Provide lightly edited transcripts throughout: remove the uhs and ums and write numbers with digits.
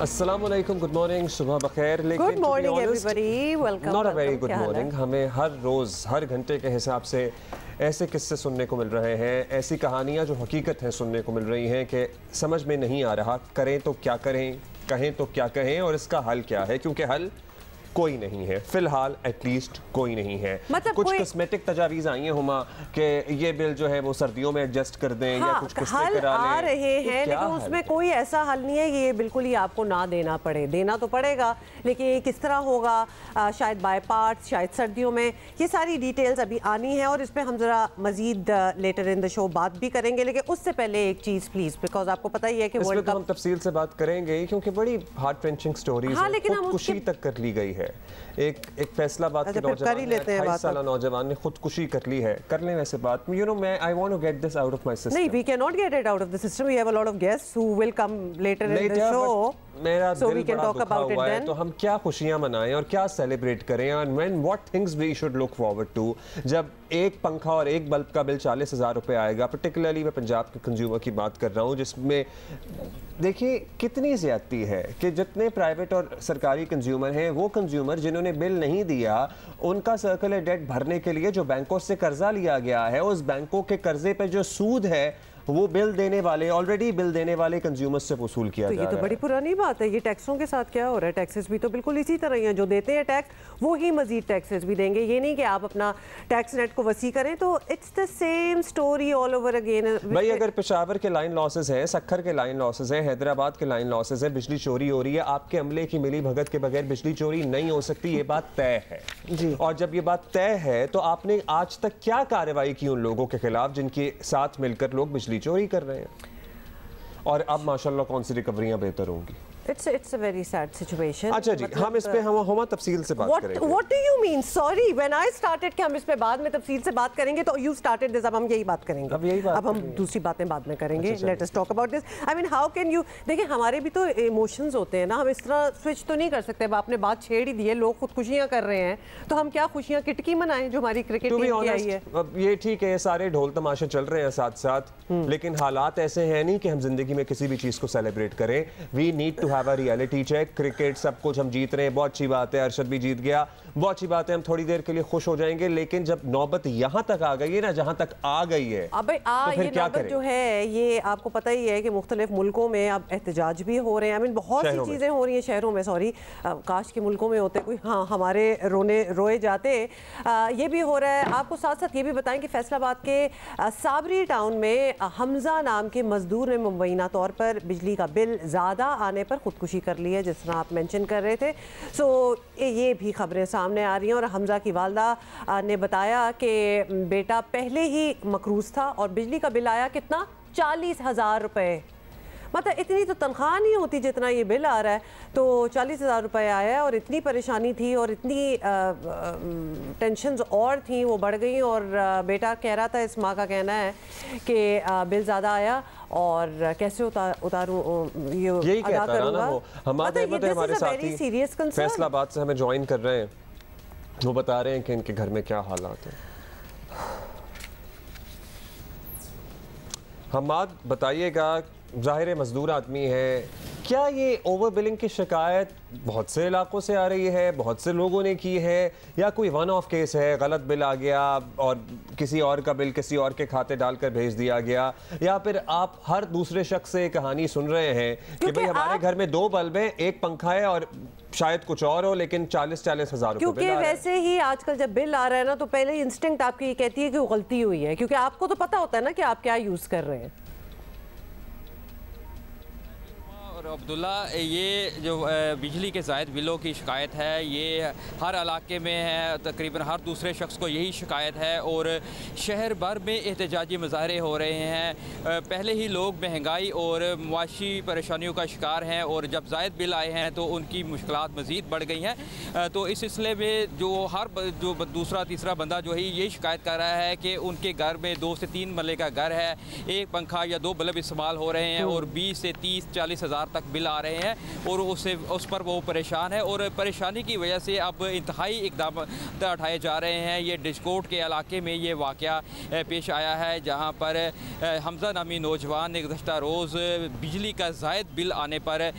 अस्सलामुअलैकुम, good morning, सुबह बखैर। लेकिन good morning everybody, welcome. Not a very good morning. हमें हर रोज़ हर घंटे के हिसाब से ऐसे किस्से सुनने को मिल रहे हैं, ऐसी कहानियाँ जो हकीकत हैं सुनने को मिल रही हैं कि समझ में नहीं आ रहा करें तो क्या करें, कहें तो क्या कहें और इसका हल क्या है, क्योंकि हल कोई नहीं है फिलहाल, एटलीस्ट कोई नहीं है। मतलब कुछ कॉस्मेटिक तजावीज़ आई हैं हुमा कि ये बिल जो है वो सर्दियों में एडजस्ट कर दें, या कुछ हल आ रहे हैं, तो लेकिन उसमें कोई ऐसा हल नहीं है कि ये बिल्कुल ही आपको ना देना पड़े। देना तो पड़ेगा, लेकिन ये किस तरह होगा, शायद बाय पार्ट्स, शायद सर्दियों में, ये सारी डिटेल्स अभी आनी है और इस पर हम ज़रा मजीद लेटर इन द शो बात भी करेंगे। लेकिन उससे पहले एक चीज़ प्लीज़, बिकॉज आपको पता ही है कि वर्ल्ड कप हम तफसील से बात करेंगे क्योंकि बड़ी हार्ट रेंचिंग स्टोरीज है, लेकिन हम खुदकुशी तक कर ली गई है। एक फैसलाबाद के नौजवान ने 28 साल नौजवान ने खुदकुशी कर ली है। कर लें वैसे बात, यू नो, मैं I want to get this out of my system. नहीं, we can not get it out of the system. We have a lot of guests who will come later in the show, मेरा so दिल बड़ा दुखा हुआ है। तो हम क्या खुशियां मनाएं और क्या सेलिब्रेट करें, and when what things we should look forward to. जब एक पंखा और एक बल्ब का बिल 40,000 रुपए आएगा, पर्टिकुलरली मैं पंजाब के कंज्यूमर की बात कर रहा हूँ, जिसमें देखिए कितनी ज़्यादती है कि जितने प्राइवेट और सरकारी कंज्यूमर हैं, वो कंज्यूमर जिन्होंने बिल नहीं दिया, उनका सर्कुलर डेट भरने के लिए जो बैंकों से कर्जा लिया गया है, उस बैंकों के कर्जे पर जो सूद है वो बिल देने वाले, ऑलरेडी बिल देने वाले कंज्यूमर्स से वसूल किया जा रहा है। ये तो बड़ी पुरानी बात है। ये टैक्सों के साथ क्या हो रहा है? टैक्सेस भी तो बिल्कुल इसी तरह ही हैं। जो देते हैं टैक्स वो ही मजीद टैक्सेस भी देंगे। ये नहीं कि आप अपना टैक्स नेट को वसी करें। तो it's the same story all over again. भाई, अगर पेशावर के लाइन लॉसेस हैं, सक्खर के लाइन लॉसेस हैं, हैदराबाद के लाइन लॉसेस हैं, बिजली चोरी हो रही है, आपके अमले की मिली भगत के बगैर बिजली चोरी नहीं हो सकती, ये बात तय है जी। और जब ये बात तय है तो आपने आज तक क्या कार्रवाई की उन लोगों के खिलाफ जिनके साथ मिलकर लोग बिजली चोरी कर रहे हैं? और अब माशाल्लाह कौन सी रिकवरियां बेहतर होंगी। It's a very sad situation. अच्छा जी, हम इस पे हम तफसील से बात करेंगे। What do you mean? Sorry, when I started कि हम इस पे बाद में तफसील से बात करेंगे, तो you started this, अब हम यही बात करेंगे। अब हम दूसरी बातें बाद में करेंगे। Let us talk about this. I mean, how can you? देखिए, हमारे भी तो इमोशंस होते हैं ना, हम इस तरह स्विच तो नहीं कर सकते। अब आपने बात छेड़ ही दी है, लोग खुदकुशियां कर रहे हैं, तो हम क्या खुशियां किटकी मनाएं जो हमारी क्रिकेट टीम की आई है। अब ये ठीक है, सारे ढोल तमाशे चल रहे हैं साथ साथ, लेकिन हालात ऐसे हैं नहीं कि हम जिंदगी में किसी भी चीज को सेलिब्रेट करें। We need to have a reality check. Cricket सब कुछ हम जीत रहे हैं, बहुत अच्छी बात है, अरशद भी जीत गया, बहुत अच्छी बात है, हम थोड़ी देर के लिए खुश हो जाएंगे। लेकिन जब नौबत यहां तक आ गई है ना, जहां तक आ गई है, अब तो फिर क्या करें? जो है ये आपको पता ही है कि मुख्तलिफ मुल्कों में अब एहतजाज भी हो रहे हैं। I mean, बहुत सी चीजें हो रही हैं शहरों में। सॉरी, काश के मुल्कों में होते कोई, हाँ, हमारे रोए जाते। ये भी हो रहा है। आपको साथ साथ ये भी बताएं कि फैसलाबाद के साबरी टाउन में हमजा नाम के मजदूर ने मुबैना तौर पर बिजली का बिल ज़्यादा आने पर खुदकुशी कर ली है, जिस तरह आप मेंशन कर रहे थे। सो ये भी खबरें सामने आ रही हैं और हमजा की वालदा ने बताया कि बेटा पहले ही मकरूज था और बिजली का बिल आया कितना, 40,000 रुपये। मतलब इतनी तो तनख्वाह नहीं होती जितना ये बिल आ रहा है। तो 40,000 रुपये आया है और इतनी परेशानी थी और इतनी टेंशन्स और थी, वो बढ़ गई। और बेटा कह रहा था, इस माँ का कहना है कि बिल ज़्यादा आया और कैसे उतारूं, यही कहता रहा ना वो। हमारे साथी फैसलाबाद से हमें ज्वाइन कर रहे हैं, वो बता रहे हैं कि इनके घर में क्या हालात हैं। हमाद, बताइएगा, ज़ाहिर मजदूर आदमी है, क्या ये ओवर बिलिंग की शिकायत बहुत से इलाकों से आ रही है, बहुत से लोगों ने की है, या कोई वन ऑफ केस है, गलत बिल आ गया और किसी और का बिल किसी और के खाते डालकर भेज दिया गया, या फिर आप हर दूसरे शख्स से कहानी सुन रहे हैं कि भाई हमारे घर में 2 बल्ब हैं, एक पंखा है और शायद कुछ और हो, लेकिन 40,000 रुपए। क्योंकि वैसे ही आजकल जब बिल आ रहा है ना, तो पहले इंस्टिंक्ट आपकी ये कहती है कि वो गलती हुई है, क्योंकि आपको तो पता होता है ना कि आप क्या यूज़ कर रहे हैं। अब्दुल्ला, ये जो बिजली के ज़ायद बिलों की शिकायत है, ये हर इलाके में है, तकरीबन हर दूसरे शख्स को यही शिकायत है और शहर भर में एहतजाजी मुजाहरे हो रहे हैं। पहले ही लोग महंगाई और मुआशी परेशानियों का शिकार हैं और जब ज़ायद बिल आए हैं तो उनकी मुश्किलात मज़ीद बढ़ गई हैं। तो इस सिलसिले में जो दूसरा तीसरा बंदा जो है ये शिकायत कर रहा है कि उनके घर में 2 से 3 मरले का घर है, एक पंखा या 2 बल्ब इस्तेमाल हो रहे हैं और 20 से 30-40 हज़ार तक तक बिल आ रहे हैं और उस पर वो परेशान है और परेशानी की वजह से अब इंतहाई इकदाम उठाए जा रहे हैं। ये डिस्कोट के इलाके में ये वाक़या पेश आया है जहाँ पर हमजा नामी नौजवान ने गुज़श्ता रोज़ बिजली का ज़ायद बिल आने पर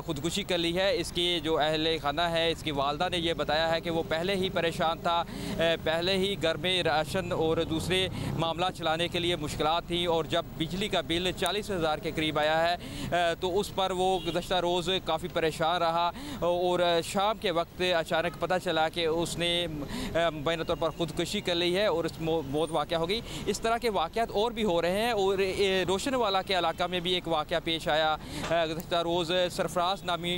ख़ुदकुशी कर ली है। इसकी जो अहले खाना है, इसकी वालदा ने यह बताया है कि वो पहले ही परेशान था, पहले ही घर में राशन और दूसरे मामला चलाने के लिए मुश्किलात थी और जब बिजली का बिल 40,000 के करीब आया है तो उस पर वो गुज़श्ता रोज़ काफ़ी परेशान रहा और शाम के वक्त अचानक पता चला कि उसने मुबैना तौर पर ख़ुदकुशी कर ली है और उस मौत वाक़या हो गई। इस तरह के वाक़यात और भी हो रहे हैं और रोशनवाला के इलाका में भी एक वाक़या पेश आया। गुज़श्ता रोज़ सरफराज नामी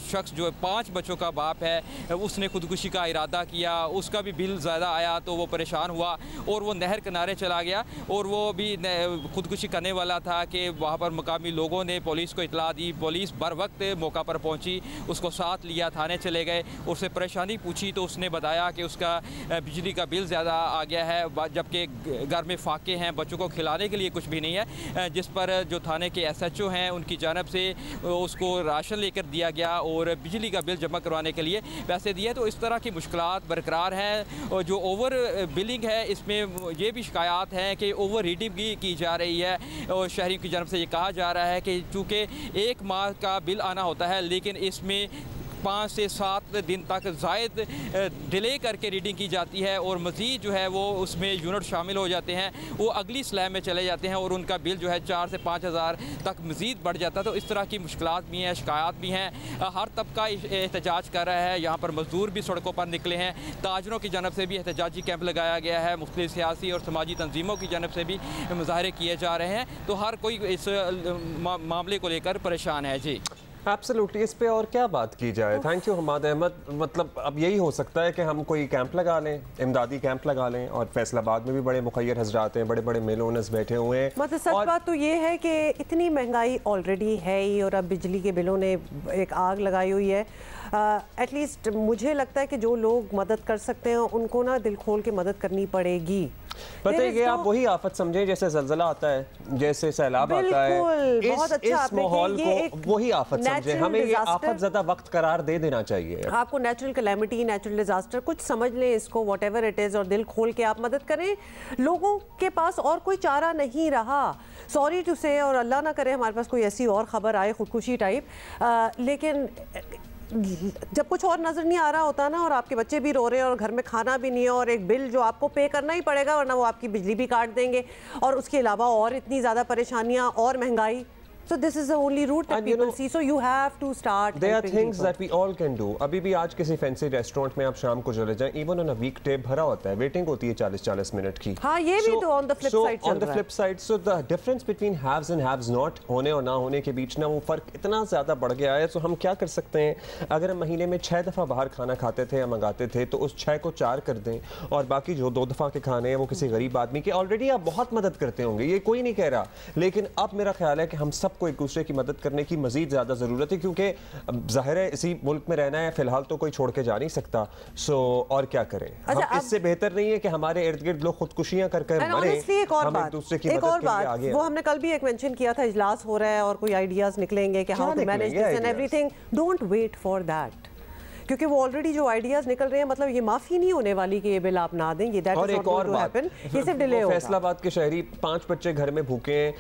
शख्स जो 5 बच्चों का बाप है उसने ख़ुदकुशी का इरादा किया, उसका भी बिल ज़्यादा आया तो वो परेशान हुआ और वो नहर किनारे चला गया और वो भी ख़ुदकुशी करने वाला था कि वहाँ पर मकामी लोगों ने पुलिस को इतला दी। पुलिस बर वक्त मौका पर पहुँची, उसको साथ लिया, थाने चले गए, उससे परेशानी पूछी तो उसने बताया कि उसका बिजली का बिल ज़्यादा आ गया है जबकि घर में फाके हैं, बच्चों को खिलाने के लिए कुछ भी नहीं है, जिस पर जो थाने के SHO हैं उनकी जानब से उसको राशन लेकर दिया गया और बिजली का बिल जमा करवाने के लिए पैसे दिए। तो इस तरह की मुश्किलात बरकरार हैं और जो ओवर बिलिंग है इसमें ये भी शिकायत हैं कि ओवर रीडिंग भी की जा रही है और शहरियों की जानब से ये कहा जा रहा है कि चूँकि 1 माह का बिल आना होता है लेकिन इसमें 5 से 7 दिन तक ज़ायद डिले करके रीडिंग की जाती है और मज़ीद जो है वो उसमें यूनिट शामिल हो जाते हैं, वो अगली स्लैब में चले जाते हैं और उनका बिल जो है 4 से 5,000 तक मज़ीद बढ़ जाता है। तो इस तरह की मुश्किलात भी हैं, शिकायत भी हैं। हर तबका एहतजाज कर रहा है, यहाँ पर मज़दूर भी सड़कों पर निकले हैं, ताजरों की जानब से भी एहतजाजी कैंप लगाया गया है, मुख्तलिफ सियासी और समाजी तंजीमों की जानब से भी मुजाहरे किए जा रहे हैं। तो हर कोई इस मामले को लेकर परेशान है। जी एब्सोल्युटली, इस पे और क्या बात की जाए। Thank you Hamad Ahmed. मतलब अब यही हो सकता है कि हम कोई कैंप लगा लें, इमदादी कैंप लगा लें और फैसलाबाद में भी बड़े मुखय्यर हजरात हैं, बड़े बड़े मिल ओनर्स बैठे हुए हैं। मतलब सच बात तो ये है कि इतनी महंगाई ऑलरेडी है ही और अब बिजली के बिलों ने एक आग लगाई हुई है। एटलीस्ट मुझे लगता है कि जो लोग मदद कर सकते हैं उनको ना दिल खोल के मदद करनी पड़ेगी। पता है, आप वही आफत समझें जैसे ज़लज़ला आता है, जैसे सैलाब आता है, इस माहौल को वही आफत समझें। हमें ये आफत ज़्यादा वक्त करार दे देना चाहिए। आपको नेचुरल कैलेमिटी, नेचुरल डिजास्टर कुछ समझ लें इसको, व्हाटएवर इट इज़, और दिल खोल के आप मदद करें। लोगों के पास और कोई चारा नहीं रहा, सॉरी टू से, और अल्लाह ना करे हमारे पास कोई ऐसी और ख़बर आए खुदकुशी टाइप, लेकिन जब कुछ और नज़र नहीं आ रहा होता ना और आपके बच्चे भी रो रहे हैं और घर में खाना भी नहीं है और एक बिल जो आपको पे करना ही पड़ेगा वरना वो आपकी बिजली भी काट देंगे और उसके अलावा और इतनी ज़्यादा परेशानियाँ और महंगाई। So this is the only route that people see. So you have to start. There are things that we all can do. अभी भी आज किसी फैंसी रेस्टोरेंट में आप शाम को चले जाएं, इवन ऑन अ वीकडे भरा होता है, वेटिंग होती है 40-40 मिनट की। हाँ, ये भी तो ऑन द फ्लिप साइड चल रहा है। On the flip side, so the difference between haves and haves not, होने और ना होने के बीच ना वो फर्क इतना ज़्यादा बढ़ गया है। तो हम क्या कर सकते हैं, अगर हम महीने में 6 दफ़ा बाहर खाना खाते थे या मंगाते थे तो उस 6 को 4 कर दें और बाकी जो 2 दफ़ा के खाने हैं वो किसी गरीब आदमी के, ऑलरेडी आप बहुत मदद करते होंगे, ये कोई नहीं कह रहा, लेकिन अब मेरा ख्याल है कि हम सबको एक दूसरे की मदद करने की मजीद ज्यादा जरूरत है क्योंकि जाहिर है इसी मुल्क में रहना है, फिलहाल तो कोई छोड़ के जा नहीं सकता। सो और क्या करें, हम इससे बेहतर नहीं है कि हमारे इर्द गिर्द लोग खुदकुशियां कर कर मरे। एक और बात, वो हमने कल भी एक मेंशन किया था, इजलास हो रहा है और कोई आइडियाज निकलेंगे कि how to manage this and everything. Don't wait for that, क्योंकि वो ऑलरेडी जो आइडियाज निकल रहे हैं, मतलब ये माफी नहीं होने वाली कि ये बिल आप ना दें, ये that is not going to happen, ये सिर्फ डिले होगा। फैसलाबाद के शहरी 5 बच्चे घर में भूखे हैं,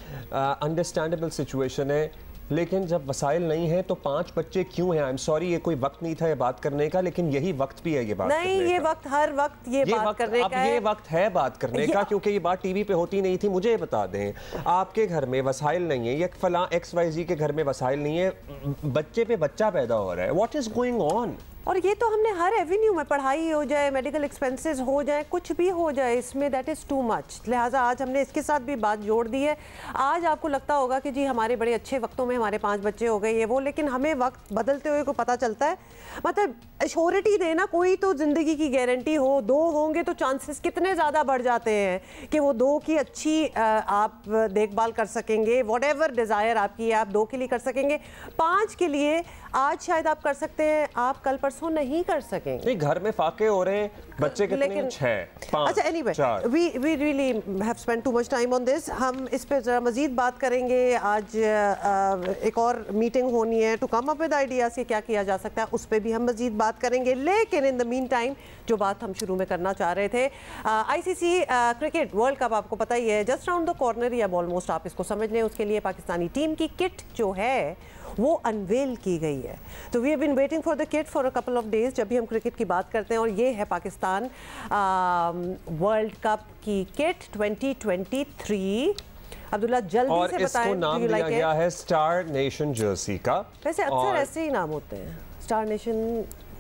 अंडरस्टैंडेबल सिचुएशन है, लेकिन जब वसाइल नहीं है तो 5 बच्चे क्यों हैं? आई एम सॉरी, ये कोई वक्त नहीं था ये बात करने का, लेकिन यही वक्त भी है ये बात नहीं, ये वक्त हर वक्त ये बात करने का है। ये वक्त है बात करने का, क्योंकि ये बात टीवी पे होती नहीं थी। मुझे बता दें, आपके घर में वसाइल नहीं है, ये फलां XYZ के घर में वसाइल नहीं है, बच्चे पे बच्चा पैदा हो रहा है, व्हाट इज गोइंग ऑन? और ये तो हमने हर एवेन्यू में, पढ़ाई हो जाए, मेडिकल एक्सपेंसेस हो जाए, कुछ भी हो जाए, इसमें दैट इज़ टू मच। लिहाजा आज हमने इसके साथ भी बात जोड़ दी है। आज आपको लगता होगा कि जी हमारे बड़े अच्छे वक्तों में हमारे 5 बच्चे हो गए ये वो, लेकिन हमें वक्त बदलते हुए को पता चलता है। मतलब एश्योरिटी देना, कोई तो ज़िंदगी की गारंटी हो, 2 होंगे तो चांसेस कितने ज़्यादा बढ़ जाते हैं कि वो 2 की अच्छी आप देखभाल कर सकेंगे, व्हाटएवर डिज़ायर आपकी है आप 2 के लिए कर सकेंगे, 5 के लिए आज शायद आप कर सकते हैं, आप कल परसों ट्रांसफर नहीं कर सकेंगे। नहीं, घर में फाके हो रहे हैं, बच्चे कितने हैं? 6, 5, अच्छा, anyway we really have spent too much time on this. हम इस पे जरा मजीद बात करेंगे। आज एक और मीटिंग होनी है to come up with ideas कि क्या किया जा सकता है, उस पर भी हम मजीद बात करेंगे। लेकिन इन द मीन टाइम जो बात हम शुरू में करना चाह रहे थे, ICC क्रिकेट वर्ल्ड कप आपको पता ही है, जस्ट राउंड द कॉर्नर, या ऑलमोस्ट आप इसको समझ लें। उसके लिए पाकिस्तानी टीम की किट जो है वो अनवेल की गई है। तो we have been waiting for the kit for a couple of days जब भी हम क्रिकेट की बात करते हैं, और ये है पाकिस्तान वर्ल्ड कप की किट 2023। अब्दुल्ला जल्दी से बताएं। और इसको नाम दिया गया है स्टार नेशन जर्सी का। वैसे अक्सर ऐसे ही नाम होते हैं,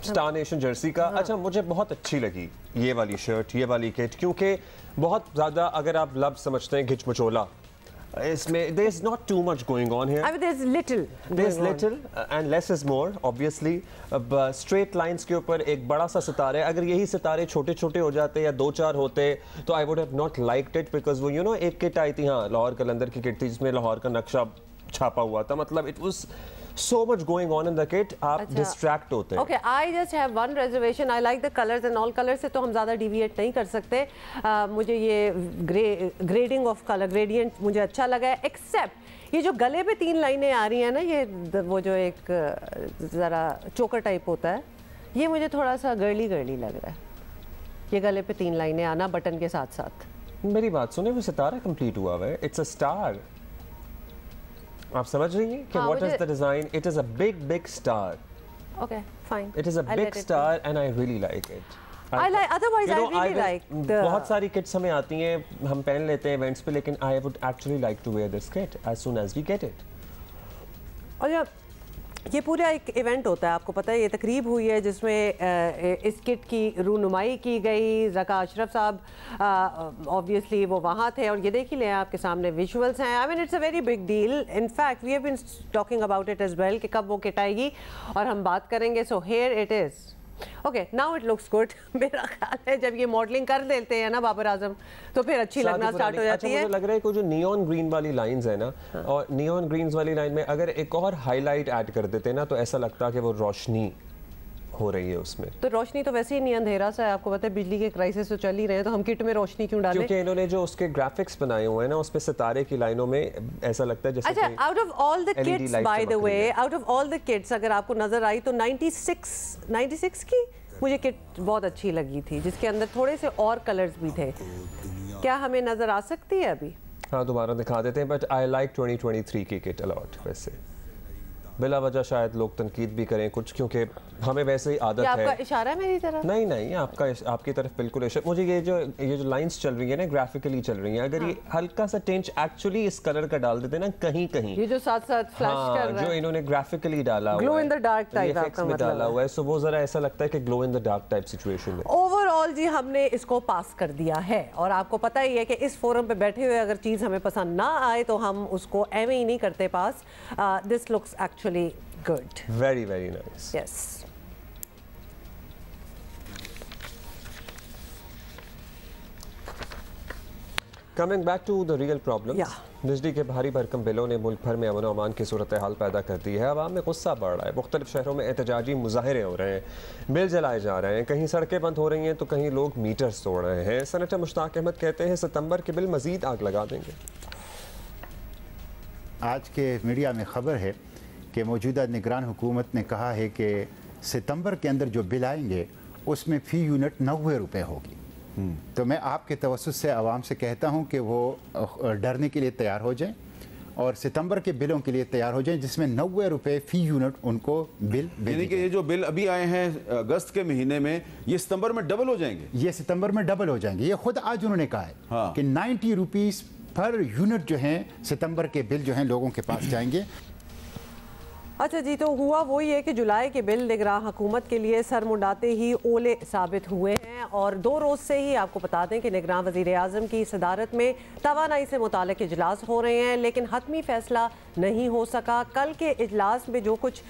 स्टार नेशन जर्सी का। अच्छा, मुझे बहुत अच्छी लगी ये वाली शर्ट, ये वाली किट, क्योंकि बहुत ज़्यादा अगर आप लफ्ज़ समझते हैं घिच मचोला, इसमें there is not too much going on here. I mean, there's little and less is more obviously. अब straight lines के ऊपर एक बड़ा सा सितारा है। अगर यही सितारे छोटे छोटे हो जाते या 2-4 होते तो I would have not liked it, because वो एक किट आई थी, हाँ, लाहौर कलंदर की किट थी जिसमें लाहौर का नक्शा छापा हुआ था। मतलब it was so much going on in the kit, आप distract होते हैं। Okay, I just have one reservation. I like the colors and all colors से तो हम ज़्यादा deviate नहीं कर सकते। मुझे ये grading of color gradient मुझे अच्छा लगा है, except ये जो गले पे 3 लाइनें आ रही हैं ना, ये वो जो एक ज़रा चोकर टाइप होता है, ये मुझे थोड़ा सा गर्ली लग रहा है। ये गले पे 3 लाइनें आना बटन के साथ साथ। मेरी बात सुने, वो सितारा कंप्लीट हुआ है, इट्स अ स्टार। आप समझ रही हैं कि what is the design? It is a big star. Okay, fine. It is a big star and I really like it. Otherwise I really like the... बहुत सारी किट्स हमें आती हैं, हम पहन लेते हैं इवेंट्स पे, लेकिन I would actually like to wear this kit as soon as we get it. और ये पूरा एक इवेंट होता है, आपको पता है, ये तकरीब हुई है जिसमें इस किट की रूनुमाई की गई। ज़का अशरफ साहब ऑब्वियसली वो वहाँ थे, और ये देख ही लें आपके सामने विजुअल्स हैं। I mean it's a very big deal. In fact we have been talking about it as well कि कब वो किट आएगी और हम बात करेंगे। So here it is. Okay, now it looks good. मेरा ख्याल है जब ये मॉडलिंग कर देते हैं ना बाबर आजम, तो फिर अच्छी लगना स्टार्ट हो जाती है। मुझे लग रहा है कि जो नियॉन ग्रीन वाली लाइंस है ना, और नियॉन ग्रीन्स वाली लाइन में अगर एक और हाईलाइट ऐड कर देते ना, तो ऐसा लगता कि वो रोशनी हो रही है उसमें। तो रोशनी तो वैसे ही नहीं, अंधेरा सा है। आपको पता है बिजली के क्राइसिस तो चल ही रहे हैं, तो हम किट में रोशनी क्यों डालें? क्योंकि इन्होंने जो उसके ग्राफिक्स बनाए हुए हैं ना, उस पे सितारे की लाइनों में ऐसा लगता है जैसे। अच्छा, out of all the kits, by the way, out of all the kits अगर आपको नजर आई तो 96 की मुझे किट बहुत अच्छी लगी थी, जिसके अंदर थोड़े से और कलर्स भी थे। क्या हमें नजर आ सकती है अभी? हाँ, दोबारा दिखा देते हैं। बट आई लाइक 2023 की किट अलॉट। वैसे बिला वजह शायद लोग तनकीद भी करें कुछ, क्योंकि हमें वैसे ही आदत है। आपका इशारा है मेरी तरफ? नहीं, आपकी तरफ बिल्कुल इशारा। मुझे ये जो लाइंस चल रही है ना, ग्राफिकली चल रही हैं, अगर ये हल्का सा टिंच एक्चुअली इस कलर का डाल देते ना कहीं, ये जो साथ फ्लैश कर रहा है, जो इन्होंने ग्राफिकली डाला हुआ है, glow in the dark type आपका मतलब डाला हुआ है, सो वो जरा ऐसा लगता है कि glow in the dark type situation है। ओवरऑल जी हमने इसको पास कर दिया है, और आपको पता ही है कि इस फोरम पे बैठे हुए अगर चीज हमें पसंद ना आए तो हम उसको एवे ही नहीं करते pass. This looks actually good, very nice. Yes. Coming back to the real problem. Yeah. बिजली के भारी भरकम बिलों ने मुल्क भर में अमन और अमान की सूरत हाल पैदा कर दी है। अवाम में गुस्सा बढ़ रहा है, मुख्तलिफ शहरों में एहतजाजी मुजाहरे हो रहे हैं, बिल जलाए जा रहे हैं, कहीं सड़कें बंद हो रही हैं तो कहीं लोग मीटर्स तोड़ रहे हैं। सेनेटर मुश्ताक अहमद कहते हैं सितंबर के बिल मजीद आग लगा देंगे। आज के मीडिया में खबर है कि मौजूदा निगरान हुकूमत ने कहा है कि सितंबर के अंदर जो बिल आएंगे उसमें फ़ी यूनिट 90 रुपये होगी। तो मैं आपके तवज्जुह से आवाम से कहता हूं कि वो डरने के लिए तैयार हो जाएं और सितंबर के बिलों के लिए तैयार हो जाएं, जिसमें 90 रुपये फ़ी यूनिट उनको बिल, यानी कि ये जो बिल अभी आए हैं अगस्त के महीने में, ये सितंबर में डबल हो जाएंगे। ये सितंबर में डबल हो जाएंगे। ये खुद आज उन्होंने कहा है हाँ। कि 90 रुपीज़ पर यूनिट जो हैं सितंबर के बिल जो हैं लोगों के पास जाएंगे। अच्छा जी, तो हुआ वही है कि जुलाई के बिल निगरान हुकूमत के लिए सर मुंडाते ही ओले साबित हुए हैं, और 2 रोज़ से ही आपको बता दें कि निगरान वज़ीर आज़म की सदारत में तवानाई से मुताल्लिक़ इजलास हो रहे हैं, लेकिन हतमी फैसला नहीं हो सका। कल के इजलास में जो कुछ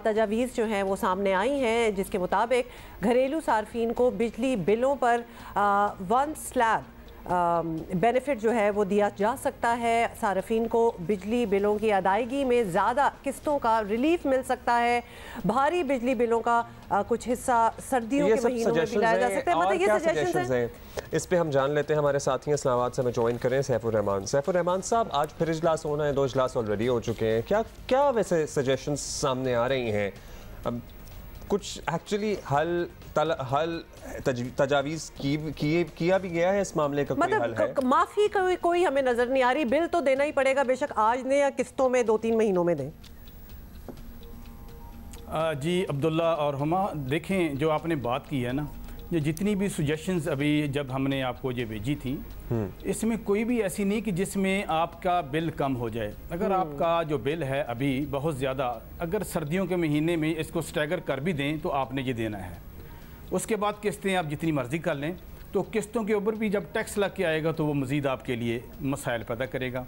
तजावीज़ जो हैं वो सामने आई हैं, जिसके मुताबिक घरेलू सार्फिन को बिजली बिलों पर 1 स्लैब बेनिफिट जो है वो दिया जा सकता है। सार्फिन को बिजली बिलों की अदायगी में ज़्यादा किस्तों का रिलीफ मिल सकता है। भारी बिजली बिलों का कुछ हिस्सा सर्दियों के महीनों में दिलाया जा सकता है। मतलब ये सजेशंस हैं। इस पे हम जान लेते हैं। हमारे साथी इस्लामाबाद से हमें ज्वाइन करें सैफुर रहमान। सैफुर रहमान साहब, आज फिर इजलास होना है, 2 इजलास ऑलरेडी हो चुके हैं। क्या क्या वैसे सजेशंस सामने आ रही हैं? अब कुछ एक्चुअली तजावीज़ किया भी गया है इस मामले का? मतलब कोई हल है? माफी कोई हमें नजर नहीं आ रही। बिल तो देना ही पड़ेगा, बेशक आज ने या किस्तों में 2-3 महीनों में दें। जी अब्दुल्ला और हुमा, देखें जो आपने बात की है ना, ये जितनी भी सजेशंस अभी जब हमने आपको ये भेजी थी, इसमें कोई भी ऐसी नहीं कि जिसमें आपका बिल कम हो जाए। अगर आपका जो बिल है अभी बहुत ज़्यादा, अगर सर्दियों के महीने में इसको स्टैगर कर भी दें तो आपने ये देना है। उसके बाद किस्तें आप जितनी मर्ज़ी कर लें, तो किस्तों के ऊपर भी जब टैक्स लग के आएगा तो वो मज़ीद आपके लिए मसाइल पैदा करेगा।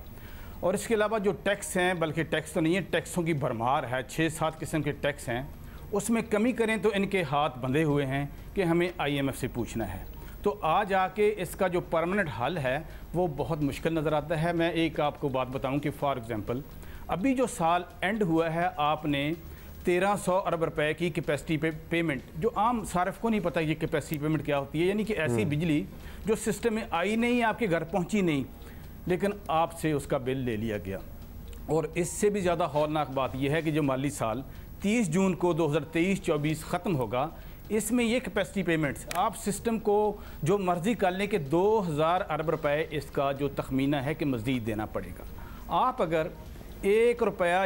और इसके अलावा जो टैक्स हैं, बल्कि टैक्स तो नहीं है, टैक्सों की भरमार है, 6-7 किस्म के टैक्स हैं, उसमें कमी करें तो इनके हाथ बंधे हुए हैं कि हमें IMF से पूछना है। तो आज आके इसका जो परमानेंट हल है वो बहुत मुश्किल नज़र आता है। मैं एक आपको बात बताऊं कि फॉर एग्ज़ाम्पल अभी जो साल एंड हुआ है, आपने 1300 अरब रुपए की कैपेसिटी पेमेंट, जो आम सार्फ को नहीं पता ये कैपेसिटी पेमेंट क्या होती है, यानी कि ऐसी बिजली जो सिस्टम में आई नहीं, आपके घर पहुँची नहीं, लेकिन आपसे उसका बिल ले लिया गया। और इससे भी ज़्यादा हौलनाक बात यह है कि जो माली साल 30 जून को 2023-24 ख़त्म होगा, इसमें ये कैपेसिटी पेमेंट्स आप सिस्टम को जो मर्ज़ी कर लें कि 2000 अरब रुपए इसका जो तखमीना है कि मज़ीद देना पड़ेगा। आप अगर 1 रुपया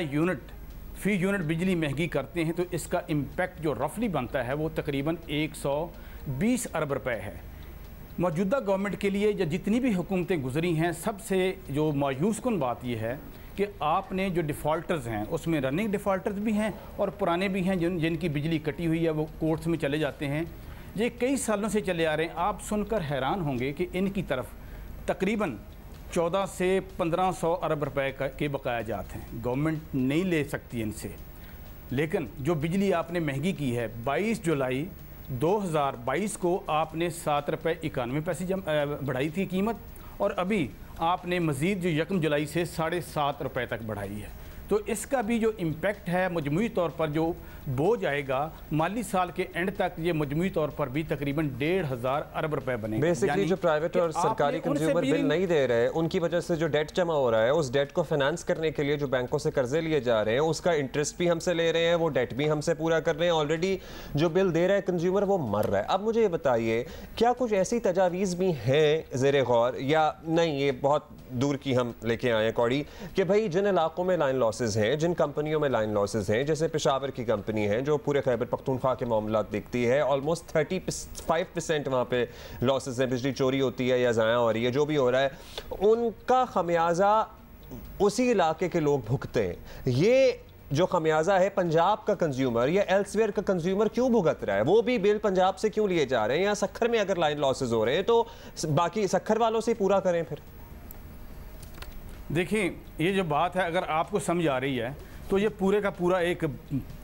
फ़ी यूनिट बिजली महंगी करते हैं तो इसका इम्पेक्ट जो रफली बनता है वो तकरीबन 120 अरब रुपए है। मौजूदा गवर्नमेंट के लिए या जितनी भी हुकूमतें गुजरी हैं, सबसे जो मायूस कुन बात यह है कि आपने जो डिफ़ॉल्टर्स हैं उसमें रनिंग डिफ़ॉल्टर्स भी हैं और पुराने भी हैं जिनकी बिजली कटी हुई है, वो कोर्ट्स में चले जाते हैं। ये कई सालों से चले आ रहे हैं। आप सुनकर हैरान होंगे कि इनकी तरफ तकरीबन 1400 से 1500 अरब रुपए के बकाया जात हैं। गवर्नमेंट नहीं ले सकती इनसे, लेकिन जो बिजली आपने महंगी की है, 22 जुलाई 2022 को आपने 7 रुपये 91 पैसे बढ़ाई थी कीमत, और अभी आपने मज़ीद जो 1 जुलाई से 7.5 रुपये तक बढ़ाई है। तो इसका भी जो इम्पेक्ट है मजमूई तौर पर जो बोझ आएगा माली साल के एंड तक, ये मजमूई तौर पर भी तकरीबन 1500 अरब रुपए बनेंगे। बेसिकली जो प्राइवेट और सरकारी कंज्यूमर बिल नहीं दे रहे हैं, उनकी वजह से जो डेट जमा हो रहा है, उस डेट को फाइनेंस करने के लिए जो बैंकों से कर्जे लिए जा रहे हैं, उसका इंटरेस्ट भी हमसे ले रहे हैं, वो डेट भी हमसे पूरा कर रहे हैं। ऑलरेडी जो बिल दे रहा है कंज्यूमर वो मर रहा है। अब मुझे ये बताइए, क्या कुछ ऐसी तजावीज़ भी हैं ज़ेरे गौर, या नहीं ये बहुत दूर की हम लेके आए हैं कौड़ी, कि भाई जिन इलाकों में लाइन लॉसेज हैं, जिन कंपनियों में लाइन लॉसेज हैं, जैसे पेशावर की कंपनी है जो पूरे खैबर पख्तूनख्वा के मामला देखती है, ऑलमोस्ट 35% वहाँ पे लॉसेज हैं, बिजली चोरी होती है या ज़ाया हो रही है, जो भी हो रहा है, उनका खमियाजा उसी इलाके के लोग भुगते हैं। ये जो खमियाजा है पंजाब का कंज्यूमर या एल्सवेयर का कंज्यूमर क्यों भुगत रहा है? वो भी बिल पंजाब से क्यों लिए जा रहे हैं? या सखर में अगर लाइन लॉसेज हो रहे हैं तो बाकी सखर वालों से पूरा करें फिर। देखिए, ये जो बात है अगर आपको समझ आ रही है तो ये पूरे का पूरा एक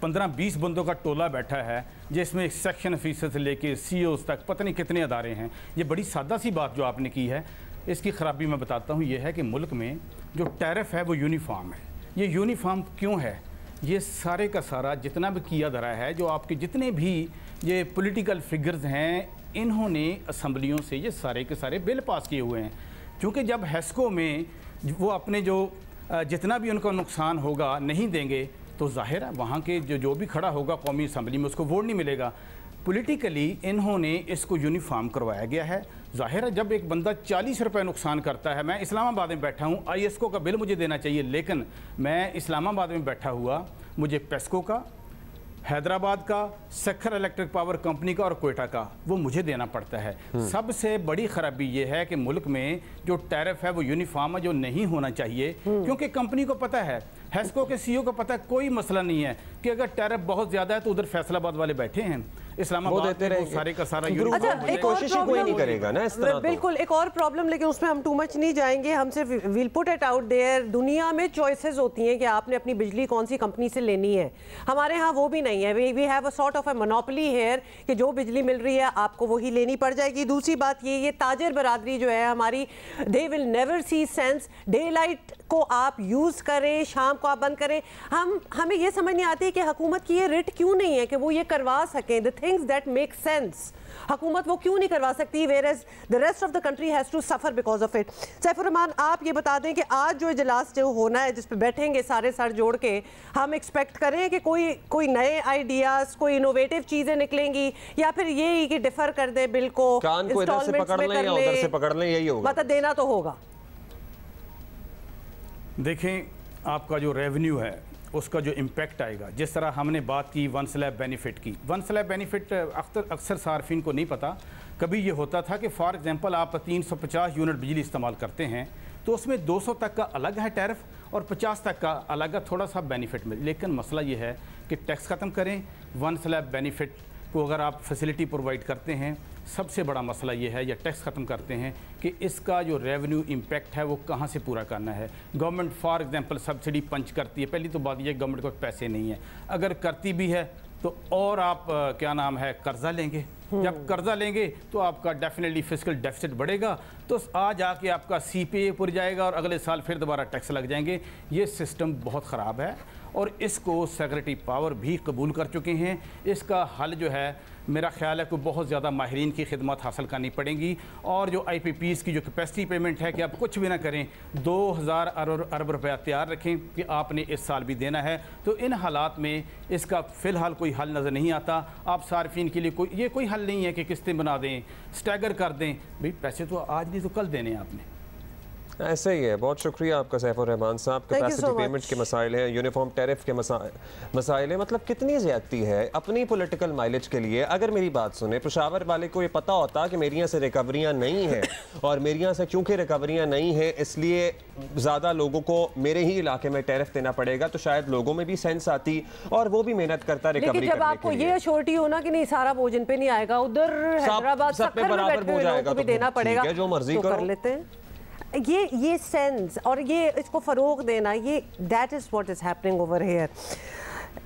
15-20 बंदों का टोला बैठा है, जिसमें सेक्शन ऑफिसर से लेके CEOs तक पता नहीं कितने अदारे हैं। ये बड़ी सादा सी बात जो आपने की है, इसकी ख़राबी मैं बताता हूँ। ये है कि मुल्क में जो टैरिफ है वो यूनिफॉर्म है। ये यूनिफॉर्म क्यों है? ये सारे का सारा जितना भी किया धरा है, जो आपके जितने भी ये पॉलिटिकल फिगर्स हैं, इन्होंने असम्बलियों से ये सारे के सारे बिल पास किए हुए हैं। क्योंकि जब हेस्को में वो अपने जो जितना भी उनका नुकसान होगा नहीं देंगे, तो जाहिर है वहाँ के जो भी खड़ा होगा कौमी असम्बली में उसको वोट नहीं मिलेगा। पॉलिटिकली इन्होंने इसको यूनिफॉर्म करवाया गया है। जाहिर है जब एक बंदा 40 रुपये नुकसान करता है, मैं इस्लामाबाद में बैठा हूँ, ISCO का बिल मुझे देना चाहिए, लेकिन मैं इस्लामाबाद में बैठा हुआ मुझे पेस्को का, हैदराबाद का, सखर इलेक्ट्रिक पावर कंपनी का और कोयटा का वो मुझे देना पड़ता है। सबसे बड़ी खराबी ये है कि मुल्क में जो टैरिफ है वो यूनिफॉर्म है, जो नहीं होना चाहिए। क्योंकि कंपनी को पता है, हेस्को के CEO को पता है, कोई मसला नहीं है कि अगर टैरिफ बहुत ज़्यादा है तो उधर फैसलाबाद वाले बैठे हैं, इस्लामाबाद में सारे का सारा कोशिश कोई नहीं करेगा ना इस तरह। बिल्कुल एक और प्रॉब्लम, लेकिन उसमें हम टू मच नहीं जाएंगे, हम सिर्फ will put it out there. दुनिया में चॉइसेस होती हैं कि आपने अपनी बिजली कौन सी कंपनी से लेनी है, हमारे यहाँ वो भी नहीं है। We have a sort of a monopoly here कि जो बिजली मिल रही है आपको वही लेनी पड़ जाएगी। दूसरी बात ये ताजिर बरादरी जो है हमारी, they will never see sense. Day light को आप यूज़ करें, शाम को आप बंद करें। हमें ये समझ नहीं आती कि हुकूमत की ये रिट क्यों नहीं है कि वो ये करवा सकें the things that make sense. हुकूमत वो क्यों नहीं करवा सकती, whereas the rest of the country has to suffer because of it. Saifur Rahman, आप ये बता दें कि आज जो इजलास जो होना है जिस पे बैठेंगे सारे सर जोड़ के, हम एक्सपेक्ट करें कि कोई नए आइडियाज़, कोई इनोवेटिव चीज़ें निकलेंगी, या फिर यही कि डिफर कर दे बिल को, इंस्टॉलमेंट्स में कर लें, यही होगा, मतलब देना तो होगा। देखें, आपका जो रेवेन्यू है उसका जो इम्पैक्ट आएगा, जिस तरह हमने बात की वन स्लैब बेनिफिट की, वन स्लैब बेनिफिट अक्सर सार्फिन को नहीं पता। कभी ये होता था कि फॉर एग्जांपल आप 350 यूनिट बिजली इस्तेमाल करते हैं तो उसमें 200 तक का अलग है टैरिफ और 50 तक का अलग है थोड़ा सा बेनिफिट में। लेकिन मसला ये है कि टैक्स ख़त्म करें, वन स्लैब बेनिफिट को अगर आप फैसिलिटी प्रोवाइड करते हैं, सबसे बड़ा मसला ये है, या टैक्स ख़त्म करते हैं कि इसका जो रेवेन्यू इम्पैक्ट है वो कहाँ से पूरा करना है। गवर्नमेंट फॉर एग्जांपल सब्सिडी पंच करती है, पहली तो बात यह गवर्नमेंट को पैसे नहीं है, अगर करती भी है तो और आप क्या नाम है कर्जा लेंगे। जब कर्जा लेंगे तो आपका डेफिनेटली फिस्कल डेफिसिट बढ़ेगा, तो आज आके आपका CPA पूर जाएगा और अगले साल फिर दोबारा टैक्स लग जाएंगे। ये सिस्टम बहुत ख़राब है और इसको सेक्रेटरी पावर भी कबूल कर चुके हैं। इसका हल जो है मेरा ख्याल है कि बहुत ज़्यादा माहिरीन की खिदमत हासिल करनी पड़ेंगी, और जो IPPs की जो कैपेसिटी पेमेंट है कि आप कुछ भी ना करें, 2000 अरब रुपया तैयार रखें कि आपने इस साल भी देना है। तो इन हालात में इसका फ़िलहाल कोई हल नज़र नहीं आता। आप सार्फिन के लिए कोई हल नहीं है कि किस्तें बना दें, स्टैगर कर दें। भाई पैसे तो आज नहीं तो कल देने हैं आपने। ऐसे ही है। बहुत शुक्रिया आपका सैफुर रहमान साहब। कैपेसिटी पेमेंट के मसाइल हैं, यूनिफॉर्म टैरिफ के मसाइल हैं, मतलब कितनी ज़्यादती है अपनी पॉलिटिकल माइलेज के लिए। अगर मेरी बात सुने, पेशावर वाले को ये पता होता कि मेरी यहाँ से रिकवरियाँ नहीं हैं और मेरी यहाँ से क्योंकि रिकवरियाँ नहीं हैं इसलिए ज़्यादा लोगों को मेरे ही इलाके में टैरिफ देना पड़ेगा, तो शायद लोगों में भी सेंस आती और वो भी मेहनत करता रिकवरी जब आपको ये अश्योरिटी होना कि नहीं सारा बोझ इन पे नहीं आएगा, उधर हैदराबाद सब पे बराबर बोझ आएगा तो देना पड़ेगा, जो मर्जी कर लेते हैं। ये सेंस और ये इसको फ़रोग देना, ये that is what is happening over here.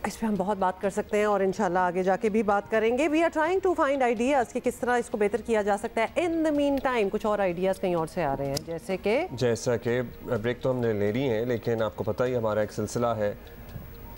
इस पर हम बहुत बात कर सकते हैं और इंशाल्लाह आगे जाके भी बात करेंगे। We are trying to find ideas कि किस तरह इसको बेहतर किया जा सकता है। इन द मीन टाइम कुछ और आइडियाज़ कहीं और से आ रहे हैं, जैसा कि ब्रेक तो हमने ले ली है, लेकिन आपको पता ही हमारा एक सिलसिला है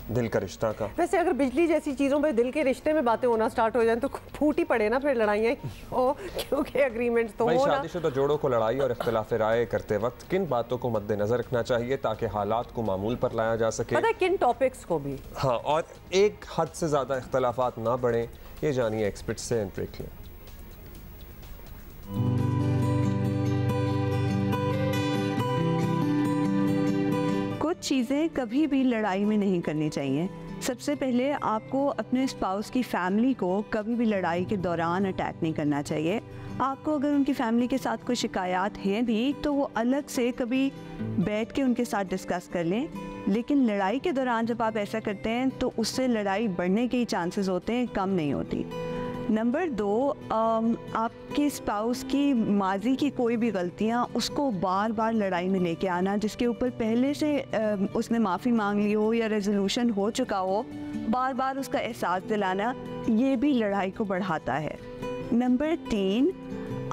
दिल का रिश्ता का। वैसे अगर बिजली जैसी चीज़ों पे दिल के रिश्ते में बातें होना स्टार्ट हो जाए तो फूट ही पड़े ना फिर लड़ाइयाँ, क्योंकि एग्रीमेंट तो हो ना। शादीशुदा जोड़ों को लड़ाई और इख्तिलाफ राय करते वक्त किन बातों को मद्देनजर रखना चाहिए ताकि हालात को मामूल पर लाया जा सके, पता है किन टॉपिक्स को भी, हाँ, और एक हद से ज़्यादा इख्तिलाफात ना बढ़ें, ये जानिए एक्सपर्ट से। ब्रेक लें। कुछ चीज़ें कभी भी लड़ाई में नहीं करनी चाहिए। सबसे पहले आपको अपने स्पाउस की फैमिली को कभी भी लड़ाई के दौरान अटैक नहीं करना चाहिए। आपको अगर उनकी फैमिली के साथ कोई शिकायत है भी तो वो अलग से कभी बैठ के उनके साथ डिस्कस कर लें, लेकिन लड़ाई के दौरान जब आप ऐसा करते हैं तो उससे लड़ाई बढ़ने के चांसेस होते हैं, कम नहीं होती। नंबर 2, आपके स्पाउस की माजी की कोई भी गलतियाँ उसको बार बार लड़ाई में लेके आना, जिसके ऊपर पहले से उसने माफ़ी मांग ली हो या रेजोल्यूशन हो चुका हो, बार बार उसका एहसास दिलाना, ये भी लड़ाई को बढ़ाता है। नंबर 3,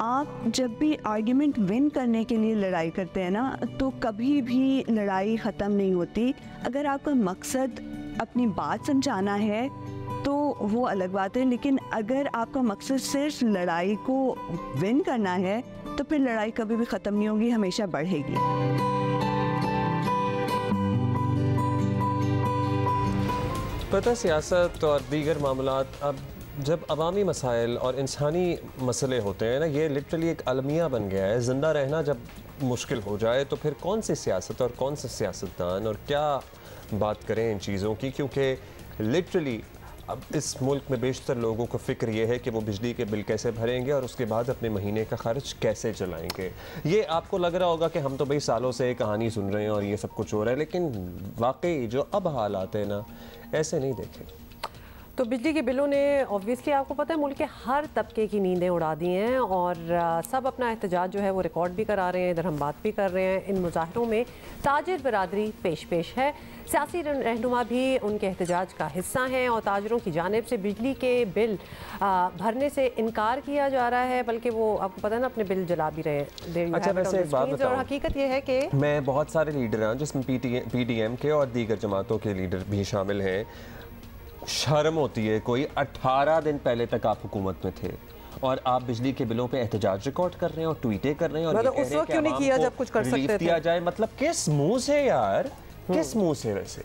आप जब भी आर्ग्यूमेंट विन करने के लिए लड़ाई करते हैं ना, तो कभी भी लड़ाई ख़त्म नहीं होती। अगर आपका मकसद अपनी बात समझाना है तो वो अलग बात है, लेकिन अगर आपका मकसद सिर्फ लड़ाई को विन करना है तो फिर लड़ाई कभी भी ख़त्म नहीं होगी, हमेशा बढ़ेगी। पता सियासत और दीगर मामलात, अब जब अवामी मसाइल और इंसानी मसले होते हैं ना, ये लिटरली एक अलमिया बन गया है। ज़िंदा रहना जब मुश्किल हो जाए तो फिर कौन सी सियासत और कौन से सियासतदान और क्या बात करें इन चीज़ों की, क्योंकि लिटरली अब इस मुल्क में बेशतर लोगों को फ़िक्र ये है कि वो बिजली के बिल कैसे भरेंगे और उसके बाद अपने महीने का खर्च कैसे चलाएंगे। ये आपको लग रहा होगा कि हम तो भाई सालों से कहानी सुन रहे हैं और ये सब कुछ हो रहा है, लेकिन वाकई जो अब हालात हैं ना, ऐसे नहीं देखे। तो बिजली के बिलों ने ऑब्वियसली आपको पता है मुल्क के हर तबके की नींदें उड़ा दी हैं और सब अपना एहतजाज जो है वो रिकॉर्ड भी करा रहे हैं, इधर हम बात भी कर रहे हैं। इन मुजाहरों में ताजिर बरादरी पेश है, सियासी रहनुमा भी उनके एहतजाज का हिस्सा हैं और ताजरों की जानिब से बिजली के बिल भरने से इनकार किया जा रहा है, बल्कि वो आपको पता है ना अपने बिल जला भी रहे हैं। अच्छा, वैसे एक बात बताऊं, और हकीकत ये है कि मैं बहुत सारे लीडर हैं जिसमें PDM के और दीगर जमातों के लीडर भी शामिल हैं। शर्म होती है, कोई 18 दिन पहले तक आप हुकूमत में थे और आप बिजली के बिलों पे एहतजाज रिकॉर्ड कर रहे हैं और ट्वीटें कर रहे हैं और मतलब उस वक्त क्यों नहीं किया जब कुछ कर सकते थे? दिया जाए, मतलब किस मुंह से यार, किस मुंह से? वैसे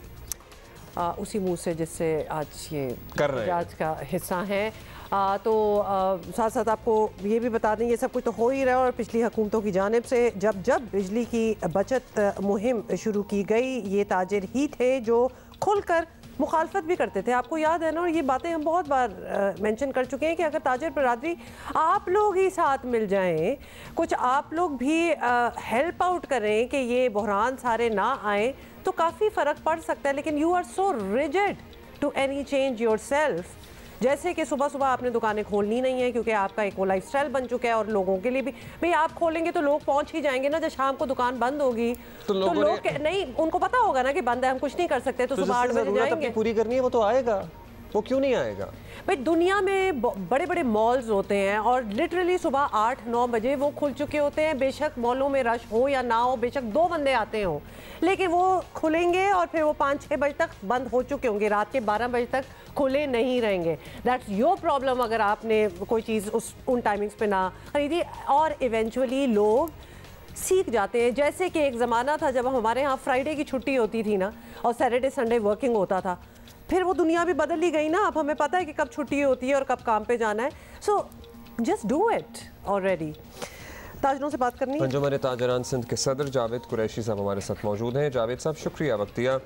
उसी मुंह से जिससे आज ये कर रहे हैं एहतजाज का हिस्सा है। तो साथ साथ आपको ये भी बता दें ये सब कुछ तो हो ही रहा है और पिछली हुकूमतों की जानिब से जब बिजली की बचत मुहिम शुरू की गई, ये ताजिर ही थे जो खुलकर मुखालफत भी करते थे। आपको याद है ना, और ये बातें हम बहुत बार मेंशन कर चुके हैं कि अगर ताजिर बरादरी आप लोग ही साथ मिल जाएं, कुछ आप लोग भी हेल्प आउट करें कि ये बहरान सारे ना आए, तो काफ़ी फ़र्क पड़ सकता है। लेकिन you are so rigid to any change yourself, जैसे कि सुबह सुबह आपने दुकानें खोलनी नहीं है क्योंकि आपका एक वो लाइफस्टाइल बन चुका है और लोगों के लिए भी भाई आप खोलेंगे तो लोग पहुंच ही जाएंगे ना। जब शाम को दुकान बंद होगी तो लोग नहीं, उनको पता होगा ना कि बंद है, हम कुछ नहीं कर सकते, तो सुबह 8 बजे जाएंगे। पूरी करनी है वो तो आएगा, वो क्यों नहीं आएगा भाई? दुनिया में बड़े बड़े मॉल्स होते हैं और लिटरली सुबह 8-9 बजे वो खुल चुके होते हैं। बेशक मॉलों में रश हो या ना हो, बेशक 2 बंदे आते हों, लेकिन वो खुलेंगे और फिर वो 5-6 बजे तक बंद हो चुके होंगे, रात के 12 बजे तक खुले नहीं रहेंगे। दैट्स योर प्रॉब्लम अगर आपने कोई चीज़ उन टाइमिंग्स पे ना खरीदी। और इवेंचुअली लोग सीख जाते हैं। जैसे कि एक ज़माना था जब हमारे यहाँ फ्राइडे की छुट्टी होती थी ना और सैटरडे संडे वर्किंग होता था, फिर वो दुनिया भी बदल ही गई ना। अब हमें पता है कि कब छुट्टी होती है और कब काम पे जाना है। So just do it already. ताजरों से बात करनी है। अंजुमन ताजरान सिंध के सदर जावेद कुरैशी साहब हमारे साथ मौजूद हैं। जावेद साहब शुक्रिया वक्त दिया।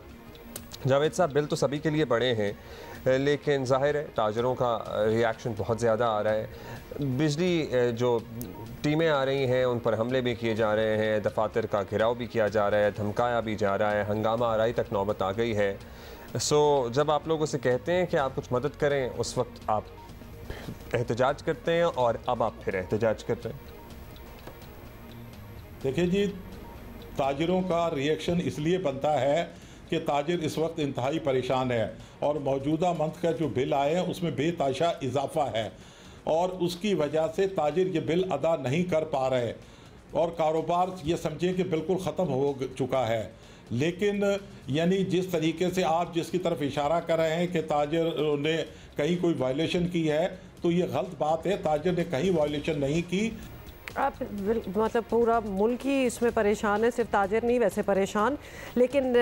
जावेद साहब, बिल तो सभी के लिए बड़े हैं, लेकिन जाहिर है ताजरों का रिएक्शन बहुत ज़्यादा आ रहा है। बिजली जो टीमें आ रही हैं उन पर हमले भी किए जा रहे हैं, दफातर का घेराव भी किया जा रहा है, धमकाया भी जा रहा है, हंगामा आराई तक नौबत आ गई है। जब आप लोगों से कहते हैं कि आप कुछ मदद करें, उस वक्त आप एहतजाज करते हैं और अब आप फिर एहतजाज कर रहे हैं। देखिए जी, ताजिरों का रिएक्शन इसलिए बनता है कि ताजिर इस वक्त इंतहाई परेशान है और मौजूदा मंथ का जो बिल आए हैं उसमें बेताशा इजाफा है और उसकी वजह से ताजिर ये बिल अदा नहीं कर पा रहे और कारोबार ये समझें कि बिल्कुल ख़त्म हो चुका है। लेकिन यानी जिस तरीके से आप जिसकी तरफ इशारा कर रहे हैं कि ताजिर ने कहीं कोई वायलेशन की है, तो ये गलत बात है। ताजिर ने कहीं वायलेशन नहीं की। आप मतलब पूरा मुल्क ही इसमें परेशान है, सिर्फ ताजिर नहीं वैसे परेशान। लेकिन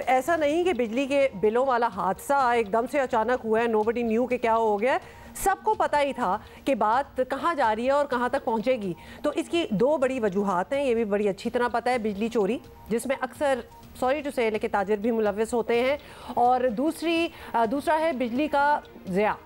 ऐसा नहीं कि बिजली के बिलों वाला हादसा एकदम से अचानक हुआ है, नोबडी न्यू कि क्या हो गया। सबको पता ही था कि बात कहाँ जा रही है और कहाँ तक पहुँचेगी। तो इसकी 2 बड़ी वजूहात हैं, ये भी बड़ी अच्छी तरह पता है। बिजली चोरी, जिसमें अक्सर सॉरी टू से लेकिन ताजिर भी मुलव्वस होते हैं, और दूसरा है बिजली का ज़िया,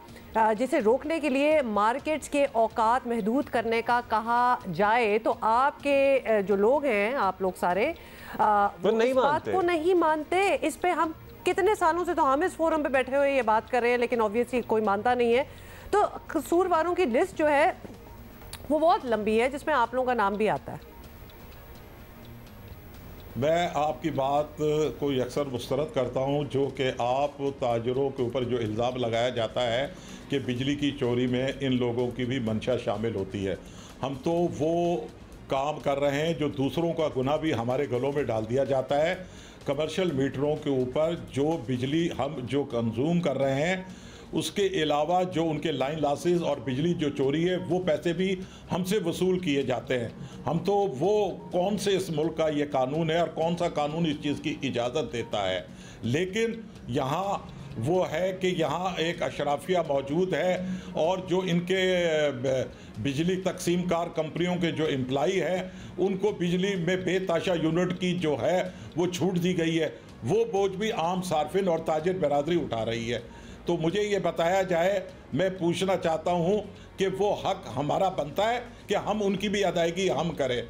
जिसे रोकने के लिए मार्केट्स के औकात महदूद करने का कहा जाए तो आपके जो लोग हैं, आप लोग सारे इस बात को नहीं मानते। इस पे हम कितने सालों से, तो हम इस फोरम पे बैठे हुए ये बात कर रहे हैं, लेकिन ऑब्वियसली कोई मानता नहीं है। तो कसूरवारों की लिस्ट जो है वो बहुत लंबी है, जिसमें आप लोगों का नाम भी आता है। मैं आपकी बात को अक्सर मुस्तरद करता हूं, जो कि आप ताजरों के ऊपर जो इल्ज़ाम लगाया जाता है कि बिजली की चोरी में इन लोगों की भी मंशा शामिल होती है। हम तो वो काम कर रहे हैं जो दूसरों का गुनाह भी हमारे गलों में डाल दिया जाता है। कमर्शियल मीटरों के ऊपर जो बिजली हम जो कंज्यूम कर रहे हैं, उसके अलावा जो उनके लाइन लॉसेस और बिजली जो चोरी है, वो पैसे भी हमसे वसूल किए जाते हैं। हम तो वो कौन से इस मुल्क का ये कानून है और कौन सा कानून इस चीज़ की इजाज़त देता है। लेकिन यहाँ वो है कि यहाँ एक अशराफिया मौजूद है और जो इनके बिजली तकसीम कार कंपनियों के जो एम्प्लाई हैं, उनको बिजली में बेताशा यूनिट की जो है वो छूट दी गई है। वो बोझ भी आम सार्फिन और ताजिर बरादरी उठा रही है। तो मुझे ये बताया जाए, मैं पूछना चाहता हूँ कि वो हक हमारा बनता है कि हम उनकी भी अदायगी हम करें।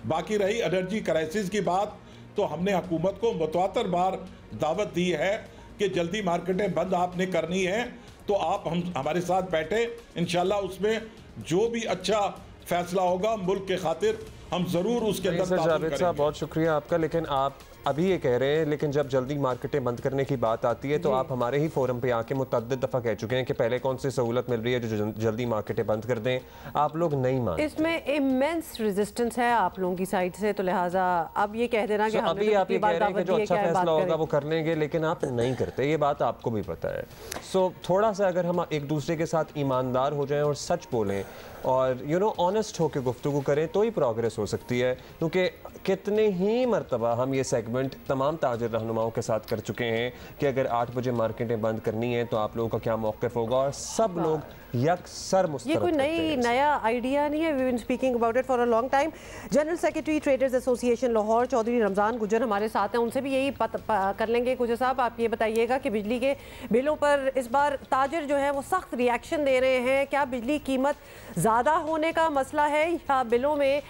बाकी रही एनर्जी क्राइसिस की बात, तो हमने हुकूमत को मुतवातर बार दावत दी है कि जल्दी मार्केटें बंद आपने करनी है तो आप हमारे साथ बैठे, इंशाल्लाह उसमें जो भी अच्छा फैसला होगा मुल्क के खातिर हम जरूर उसके अंदर ताउन जावेद करेंगे। साहब बहुत शुक्रिया आपका, लेकिन आप अभी ये कह रहे हैं, लेकिन जब जल्दी मार्केटें बंद करने की बात आती है तो आप हमारे ही फोरम पे आके मुतअद्दिद दफ़ा कह चुके हैं कि पहले कौन सी सहूलत मिल रही है जो जल्दी मार्केटें बंद कर दें, आप लोग नहीं मानते। इसमें इमेंस रेजिस्टेंस है आप लोगों की साइड से, तो लिहाजा अब ये कह देना कि अभी आप ये कह रहे हैं कि जो अच्छा फैसला होगा वो कर लेंगे, लेकिन आप नहीं करते, ये बात आपको भी पता है। सो थोड़ा सा अगर हम एक दूसरे के साथ ईमानदार हो जाएं और सच बोलें और ऑनेस्ट होकर गुफ्तगू करें तो ही प्रोग्रेस हो सकती है, क्योंकि कितने ही मरतबा हम ये सेगमेंट तमाम ताजिर रहनुमाओं के साथ कर चुके हैं कि अगर 8 बजे मार्केटें बंद करनी है तो आप लोगों का क्या मौक़िफ़ होगा, और सब लोग यकसर मुस्तरद। ये कोई नया आइडिया नहीं है, we been speaking about it for a long time. General secretary traders association Lahore Chaudhry Ramzan Gujjar हमारे साथ हैं, उनसे भी यही कर लेंगे। गुजर साहब, आप ये बताइएगा कि बिजली के बिलों पर इस बार ताजिर जो है वो सख्त रिएक्शन दे रहे हैं, क्या बिजली कीमत ज़्यादा होने का मसला है या बिलों में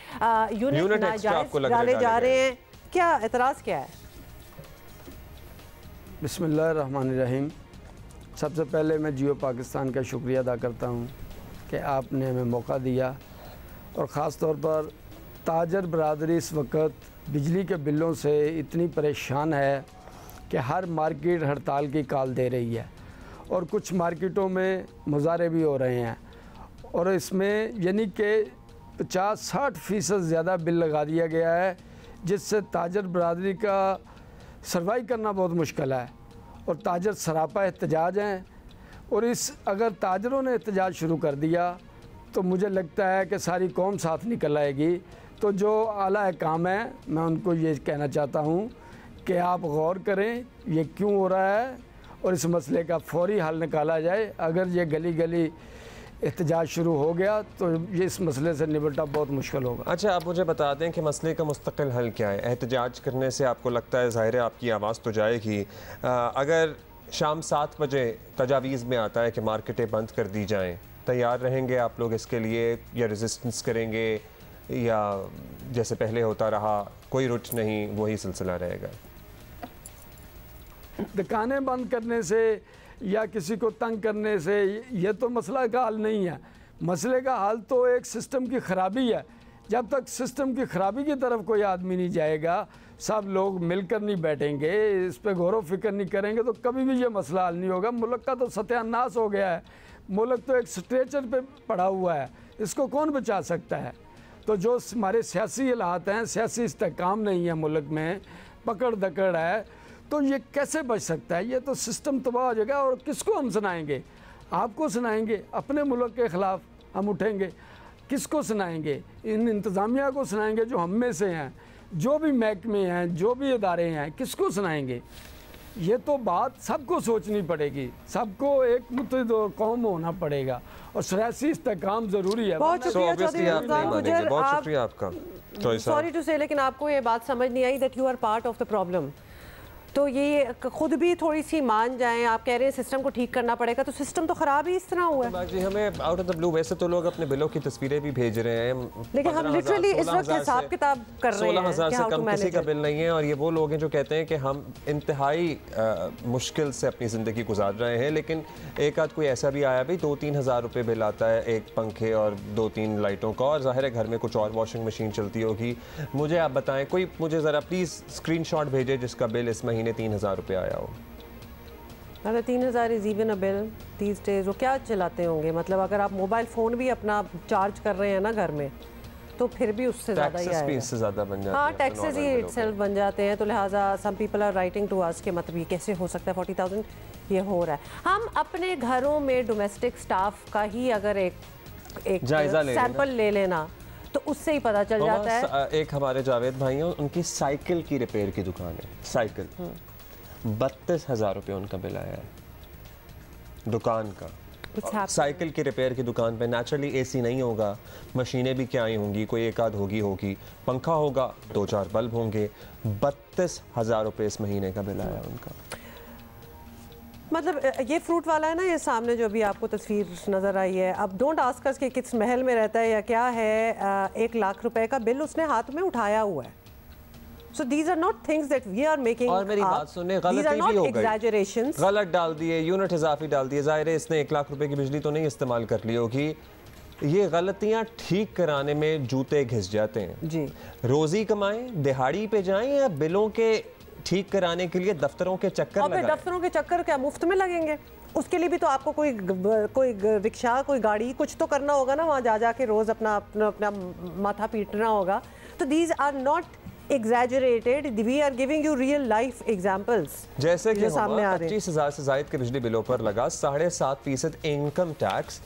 यूनिट नाजायज़ डाले जा रहे हैं, क्या एतराज़ क्या है? बिस्मिल्लाहिर्रहमानिर्रहीम। सबसे पहले मैं जियो पाकिस्तान का शुक्रिया अदा करता हूँ कि आपने हमें मौका दिया, और ख़ास तौर पर ताजर बरादरी इस वक्त बिजली के बिलों से इतनी परेशान है कि हर मार्केट हड़ताल की कॉल दे रही है, और कुछ मार्केटों में मुजाहरे भी हो रहे हैं, और इसमें यानी कि 50-60% ज़्यादा बिल लगा दिया गया है, जिससे ताजर बरादरी का सर्वाइव करना बहुत मुश्किल है, और ताजर सरापा एहतजाज हैं। और अगर ताजरों ने एहतजाज शुरू कर दिया तो मुझे लगता है कि सारी कौम साथ निकल आएगी। तो जो आला काम है, मैं उनको ये कहना चाहता हूँ कि आप गौर करें ये क्यों हो रहा है, और इस मसले का फौरी हल निकाला जाए। अगर ये गली गली एहतजाज शुरू हो गया तो ये इस मसले से निपटना बहुत मुश्किल होगा। अच्छा, आप मुझे बता दें कि मसले का मुस्तकिल हल क्या है? एहतजाज करने से आपको लगता है ज़ाहिर है आपकी आवाज़ तो जाएगी, अगर शाम 7 बजे तजावीज़ में आता है कि मार्केटें बंद कर दी जाएं, तैयार रहेंगे आप लोग इसके लिए, या रेजिस्टेंस करेंगे, या जैसे पहले होता रहा कोई रुच नहीं वही सिलसिला रहेगा? दुकानें बंद करने से या किसी को तंग करने से ये तो मसला का हल नहीं है। मसले का हल तो एक सिस्टम की ख़राबी है। जब तक सिस्टम की ख़राबी की तरफ कोई आदमी नहीं जाएगा, सब लोग मिलकर नहीं बैठेंगे, इस पर गौर व फिक्र नहीं करेंगे, तो कभी भी ये मसला हल नहीं होगा। मुल्क का तो सत्यानाश हो गया है, मुल्क तो एक स्ट्रेचर पे पड़ा हुआ है, इसको कौन बचा सकता है? तो जो हमारे सियासी हालात हैं, सियासी इस्तेहकाम नहीं है मुल्क में, पकड़ दकड़ है, तो ये कैसे बच सकता है? ये तो सिस्टम तबाह हो जाएगा। और किसको हम सुनाएंगे? आपको सुनाएंगे? अपने मुल्क के ख़िलाफ़ हम उठेंगे? किसको सुनाएंगे? इन इंतज़ामिया को सुनाएंगे जो हम में से हैं, जो भी महकमे हैं, जो भी इदारे हैं, किसको सुनाएंगे? ये तो बात सबको सोचनी पड़ेगी, सबको एक मुत्तहिद कौम होना पड़ेगा, और सियासी इस्तेहकाम ज़रूरी है। बहुत शुक्रिया चौधरी रमज़ान गुजर, बहुत शुक्रिया आपका। सॉरी टू से, लेकिन आपको ये बात समझ नहीं आई that you are part of the problem. तो ये खुद भी थोड़ी सी मान जाएं। आप कह रहे हैं सिस्टम को ठीक करना पड़ेगा, तो सिस्टम तो ख़राब ही इस तरह हुआ है। जी, हमें आउट ऑफ द ब्लू वैसे तो लोग अपने बिलों की तस्वीरें भी भेज रहे हैं, लेकिन हम लिटरली इस वक्त हिसाब किताब कर रहे हैं। 16,000 से कम किसी का बिल नहीं है, और ये वो लोग हैं जो कहते हैं कि हम इंतहाई मुश्किल से अपनी ज़िंदगी गुजार रहे हैं। लेकिन एक आध कोई ऐसा भी आया भी 2-3 हज़ार रुपये बिल आता है एक पंखे और 2-3 लाइटों का, और ज़ाहिर है घर में कुछ और वॉशिंग मशीन चलती होगी। मुझे आप बताएं, कोई मुझे ज़रा प्लीज़ स्क्रीनशॉट भेजे जिसका बिल इस महीने 3,000 रुपये आया हो। अगर 3,000 is even a bill these days, वो क्या चलाते होंगे? मतलब अगर आप मोबाइल फ़ोन भी अपना चार्ज कर रहे हैं ना घर में, तो फिर भी उससे ज़्यादा ही आएगा। इससे ज़्यादा बन जाते हैं। हाँ, टैक्सेस ही इटसेल्फ बन जाते हैं। तो लिहाजा some people are writing to us के मतलब ये कैसे हो सकता है 40,000 ये हो रहा है। हम अपने घरों में डोमेस्टिक स्टाफ का ही अगर एक सैंपल ले लेना तो उससे ही पता चल जाता है। एक हमारे जावेद भाई हैं, उनकी साइकिल की रिपेयर की दुकान है, साइकिल 32,000 रुपये उनका बिल आया है दुकान का। साइकिल की रिपेयर की दुकान पे नेचुरली एसी नहीं होगा, मशीनें भी क्या आई होंगी, कोई एक आध होगी, पंखा होगा, 2-4 बल्ब होंगे। 32,000 रुपये इस महीने का बिल आया उनका। मतलब ये फ्रूट वाला है ना, ये सामने जो भी आपको तस्वीर नज़र आई है। अब डोंट आस्क अस कि किस महल में रहता है या क्या है, 1 लाख रुपए का बिल उसने हाथ में उठाया हुआ है। So these are not things that we are making. और मेरी बात सुनने, गलती भी हो गई, गलत डाल दिए, यूनिट इजाफी डाल दिए, जाहिर है इसने 1 लाख रुपए की बिजली तो नहीं इस्तेमाल कर ली होगी। ये गलतियां ठीक कराने में जूते घिस जाते हैं जी। रोजी कमाएं, दिहाड़ी पे जाएं, या बिलों के ठीक कराने के लिए दफ्तरों के चक्कर लगाएं। और दफ्तरों के चक्कर क्या मुफ्त में लगेंगे? उसके लिए भी तो आपको कोई रिक्शा, कोई गाड़ी, कुछ तो करना होगा ना, वहाँ जा जाके रोज अपना अपना अपना माथा पीटना होगा। तो these are not exaggerated, we are giving you real life examples। जैसे कि 25,000 से जायद के बिजली बिलों पर लगा 7.5% इनकम टैक्स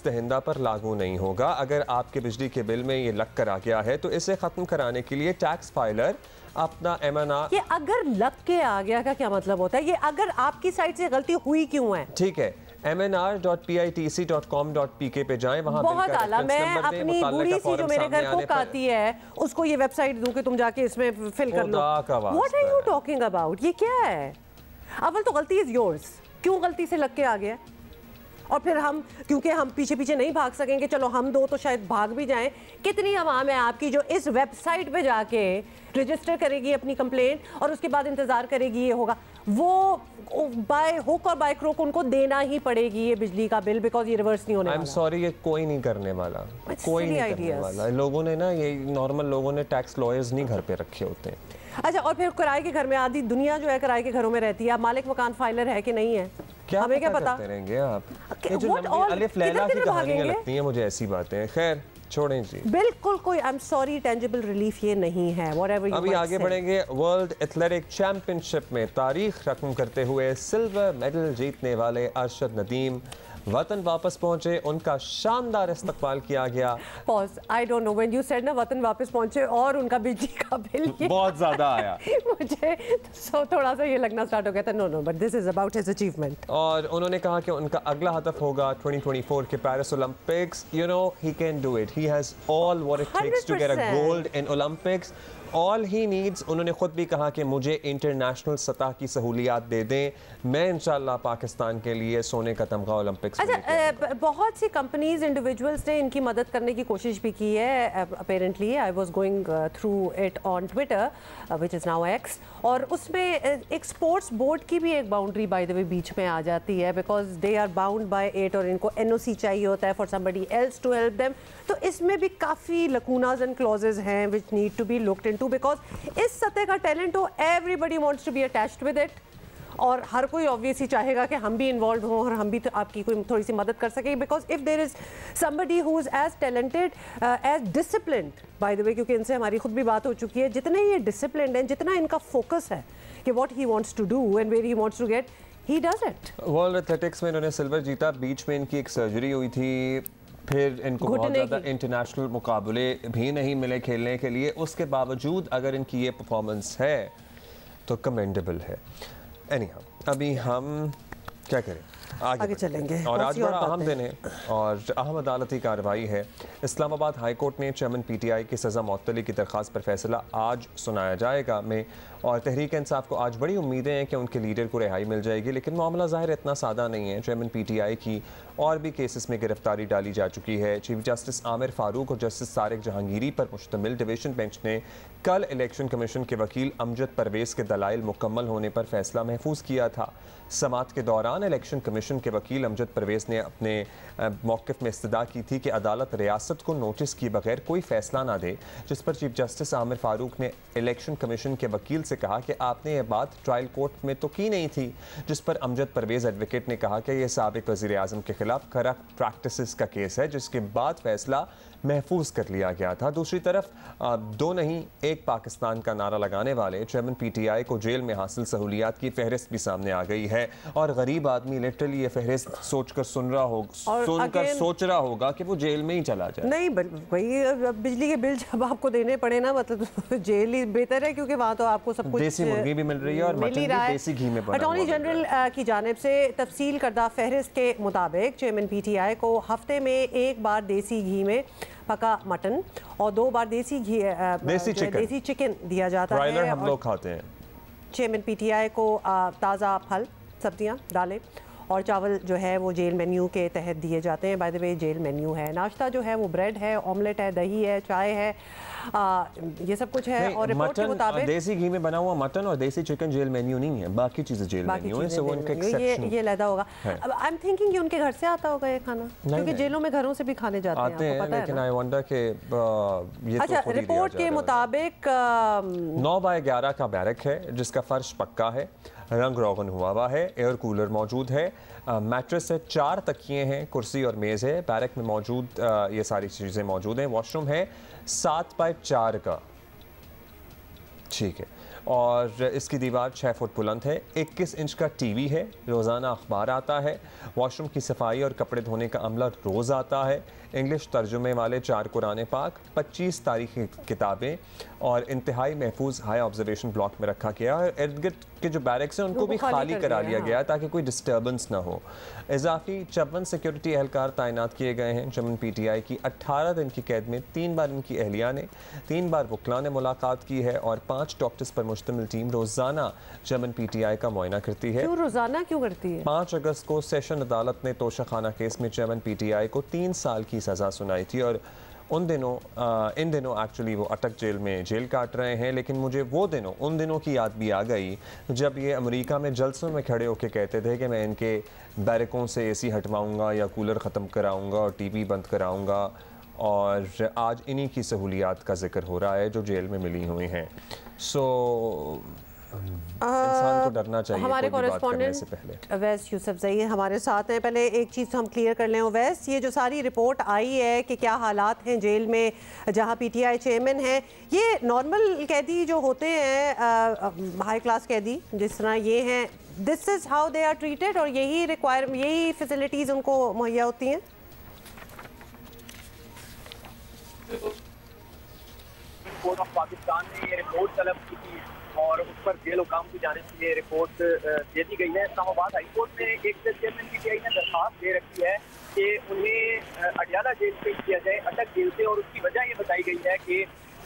दहिंदा पर लागू नहीं होगा। अगर आपके बिजली के बिल में ये लग कर आ गया है तो इसे खत्म कराने के लिए टैक्स फाइलर अपना MNR। ये अगर लग के आ गया का क्या मतलब होता है? ये अगर आपकी साइड से गलती हुई क्यों है? ठीक है, mnr.pitc.com.pk पे जाएं, वहां बहुत आला। मैं अपनी बूढ़ी सी जो मेरे घर को आती है उसको ये वेबसाइट दूं कि तुम जाके इसमें फिल कर लो। What are you talking about? ये क्या है? अव्वल तो गलती इज योर्स, क्यों गलती से लग के आ गया? और फिर हम, क्योंकि हम पीछे पीछे नहीं भाग सकेंगे, चलो हम दो तो शायद भाग भी जाएं। कितनी आवाम है आपकी जो इस वेबसाइट पे जाके रजिस्टर करेगी अपनी कंप्लेंट और उसके बाद इंतजार करेगी ये होगा? वो बाय हुक और बाय क्रोक उनको देना ही पड़ेगी ये बिजली का बिल, बिकॉज ये रिवर्स नहीं होने वाला। आई एम सॉरी, ये कोई नहीं करने वाला, कोई नहीं करने वाला। लोगों ने ना, ये नॉर्मल लोगों ने टैक्स लॉयर्स नहीं घर पे रखे होते हैं। अच्छा, और फिर किराए के घर में आधी दुनिया जो है किराए के घरों में रहती है। आप मालिक मकान फाइलर है कि नहीं है? क्या हमें क्या पता रहेंगे आप? ये जो अलिफ लैला की कहानियां लगती हैं मुझे ऐसी बातें। खैर छोड़ें जी, बिल्कुल कोई I am sorry tangible relief ये नहीं है। अभी आगे बढ़ेंगे। वर्ल्ड एथलेटिक चैंपियनशिप में तारीख रकम करते हुए सिल्वर मेडल जीतने वाले अरशद नदीम वतन वापस पहुंचे, उनका शानदार इस्तकबाल किया गया। Pause, I don't know when you said ना वतन वापस पहुंचे और उनका बिजली का बिल बहुत ज्यादा आया मुझे थोड़ा सा ये लगना स्टार्ट हो गया था। No but this is about his achievement. और उन्होंने कहा कि उनका अगला हदफ होगा 2024 के Paris Olympics. You know he can do it, he has all what it takes to get a gold in Olympics. All he needs, उन्होंने खुद भी कहा कि मुझे इंटरनेशनल सतह की सहूलियात दे दें, मैं इंशाल्लाह पाकिस्तान के लिए सोने का तमगा ओलंपिक्स। अच्छा, बहुत सी कंपनीज, इंडिविजुअल्स ने इनकी मदद करने की कोशिश भी की है। Apparently I was going through it on Twitter which is now X, और उसमें एक स्पोर्ट्स बोर्ड की भी एक बाउंड्री बाय द वे बीच में आ जाती है, because they are bound by it और इनको NOC चाहिए होता है for somebody else to help them. तो इसमें भी काफ़ी लकूनाज एंड क्लॉजेज हैं which need to be looked into, because इस सतह का टैलेंट हो, everybody wants to be attached with it, और हर कोई ऑब्वियसली चाहेगा कि हम भी इन्वॉल्व हों और हम भी तो आपकी कोई थोड़ी सी मदद कर सकें। Because if there is somebody who is as talented as disciplined, by the way, क्योंकि इनसे हमारी खुद भी बात हो चुकी है, जितने ये डिसिप्लिन्ड हैं, जितना इनका फोकस है कि what he wants to do and where he wants to get, he does it. World athletics में इन्होंने सिल्वर जीता। बीच में इनकी एक सर्जरी हुई थी, फिर इनको बहुत ज़्यादा इंटरनेशनल मुकाबले भी नहीं मिले खेलने के लिए। उसके बावजूद अगर इनकी ये परफॉर्मेंस है तो कमेंडेबल है। एनीहाउ, अभी हम क्या करें, आगे चलेंगे। और आज बड़ा अहम दिन है और अहम अदालती कार्रवाई है। इस्लामाबाद हाई कोर्ट ने चेयरमैन PTI की सज़ा मअतली की दरख्वास्त पर फैसला आज सुनाया जाएगा में, और तहरीक इंसाफ को आज बड़ी उम्मीदें हैं कि उनके लीडर को रिहाई मिल जाएगी। लेकिन मामला ज़ाहिर इतना सादा नहीं है। चेयरमैन PTI की और भी केसेस में गिरफ्तारी डाली जा चुकी है। चीफ जस्टिस आमिर फारूक और जस्टिस तारिक जहांगीरी पर मुश्तमिल डिवीज़न बेंच ने कल इलेक्शन कमीशन के वकील अमजद परवेज़ के दलाइल मुकम्मल होने पर फैसला महफूज किया था। समात के दौरान इलेक्शन कमीशन के वकील अमजद परवेज़ ने अपने मौक़िफ़ में इस्तदा की थी कि अदालत रियासत को नोटिस किए बगैर कोई फ़ैसला ना दे, जिस पर चीफ जस्टिस आमिर फारूक ने इलेक्शन कमीशन के वकील से कहा कि आपने ये बात ट्रायल कोर्ट में तो की नहीं थी, जिस पर अमजद परवेज़ एडवोकेट ने कहा कि यह साबिक वज़ीर आज़म के खिलाफ करप्ट प्रैक्टिसेस का केस है, जिसके बाद फैसला महफूज कर लिया गया था। दूसरी तरफ दो नहीं एक पाकिस्तान का नारा लगाने वाले चेयरमैन PTI को जेल में हासिल सहूलियात की फहरिस्त भी सामने आ गई है, और गरीब आदमी लिटरली ये फहरिस्त सोचकर सोच रहा होगा कि वो जेल में ही चला जाए। नहीं भाई, बिजली के बिल जब आपको देने पड़े ना, मतलब जेल ही बेहतर है, क्योंकि वहाँ तो आपको सब कुछ देसी मुर्गी भी मिल रही है और मटन भी देसी घी में बना। अटॉर्नी जनरल की जानिब से तफसील करदा फहरिस्त के मुताबिक चेयरमैन PTI को हफ्ते में एक बार देसी घी में पका मटन और 2 बार देसी चिकन दिया जाता है। हम लोग खाते हैं। चेयरमैन PTI को ताज़ा फल, सब्जियां, दालें और चावल जो है वो जेल मेन्यू के तहत दिए जाते हैं। By the way jail menu है, नाश्ता जो है वो ब्रेड है, ऑमलेट है, दही है, चाय है, ये सब कुछ है। और रिपोर्ट के मुताबिक देसी घी में बना हुआ मटन और देसी चिकन जेल मेन्यू नहीं है, बाकी चीजें जेल मेन्यू है, सो उनका एक्सेप्शन ये लहदा होगा। अब आई एम थिंकिंग कि उनके घर से आता होगा ये खाना, क्योंकि जेलों में घरों से भी खाने जाते हैं, आपको पता है। लेकिन आई वंडर कि ये अच्छा, रिपोर्ट के मुताबिक 9x11 का बैरक है जिसका फर्श पक्का है, रंग रोगन हुआ है, एयर कूलर मौजूद है, मैट्रेस है, 4 तकिए हैं, कुर्सी और मेज़ है। बैरक में मौजूद ये सारी चीज़ें मौजूद हैं। वॉशरूम है 7x4 का, ठीक है, और इसकी दीवार 6 फुट बुलंद है। 21 इंच का टीवी है, रोज़ाना अखबार आता है। वॉशरूम की सफाई और कपड़े धोने का अमला रोज़ आता है। इंग्लिश तर्जुमे वाले 4 कुरान पाक, 25 तारीखी किताबें और इंतहाई महफूज हाई ऑब्जर्वेशन ब्लॉक में रखा गया है। इर्द गिर्द के जो बैरक्स हैं उनको भी खाली करा लिया गया ताकि कोई डिस्टर्बेंस ना हो। इजाफी 54 सिक्योरिटी एहलकार तैनात किए गए हैं। चमन PTI की 18 दिन की कैद में 3 बार इनकी अहलिया ने, 3 बार वकला ने मुलाकात की है और 5 डॉक्टर्स पर मुश्तमिल टीम रोज़ाना चमन PTI का मुआयना करती है। क्यों रोज़ाना क्यों करती है? 5 अगस्त को सेशन अदालत ने तोशाखाना केस में चमन PTI को 3 साल की सज़ा सुनाई थी और इन दिनों एक्चुअली वो अटक जेल में जेल काट रहे हैं। लेकिन मुझे उन दिनों की याद भी आ गई जब ये अमेरिका में जलसों में खड़े होकर कहते थे कि मैं इनके बैरकों से AC हटवाऊंगा या कूलर ख़त्म कराऊंगा और TV बंद कराऊंगा, और आज इन्हीं की सहूलियात का जिक्र हो रहा है जो जेल में मिली हुई हैं। इंसान को डरना चाहिए हमारे कोई भी बात करने से पहले। अवैस यूसुफजई हमारे साथ हैं। पहले एक चीज़ हम क्लियर कर लें अवैस, ये जो सारी रिपोर्ट आई है कि क्या हालात हैं जेल में जहां PTI चेयरमैन हैं, ये नॉर्मल कैदी जो होते हैं, हाई क्लास कैदी जिस तरह ये हैं, this is how they are treated, और यही फैसिलिटीज़ उनको मुहैया होती हैं? पाकिस्तान ने ये रिपोर्ट तलब की थी और उस पर जेल हुकाम की जानिब से ये रिपोर्ट दे दी गई है। इस्लामाबाद हाई कोर्ट में एक चेयरमैन PTI ने दरखास्त दे रखी है कि उन्हें अडियाला जेल से किया जाए, अटक जेल से, और उसकी वजह ये बताई गई है कि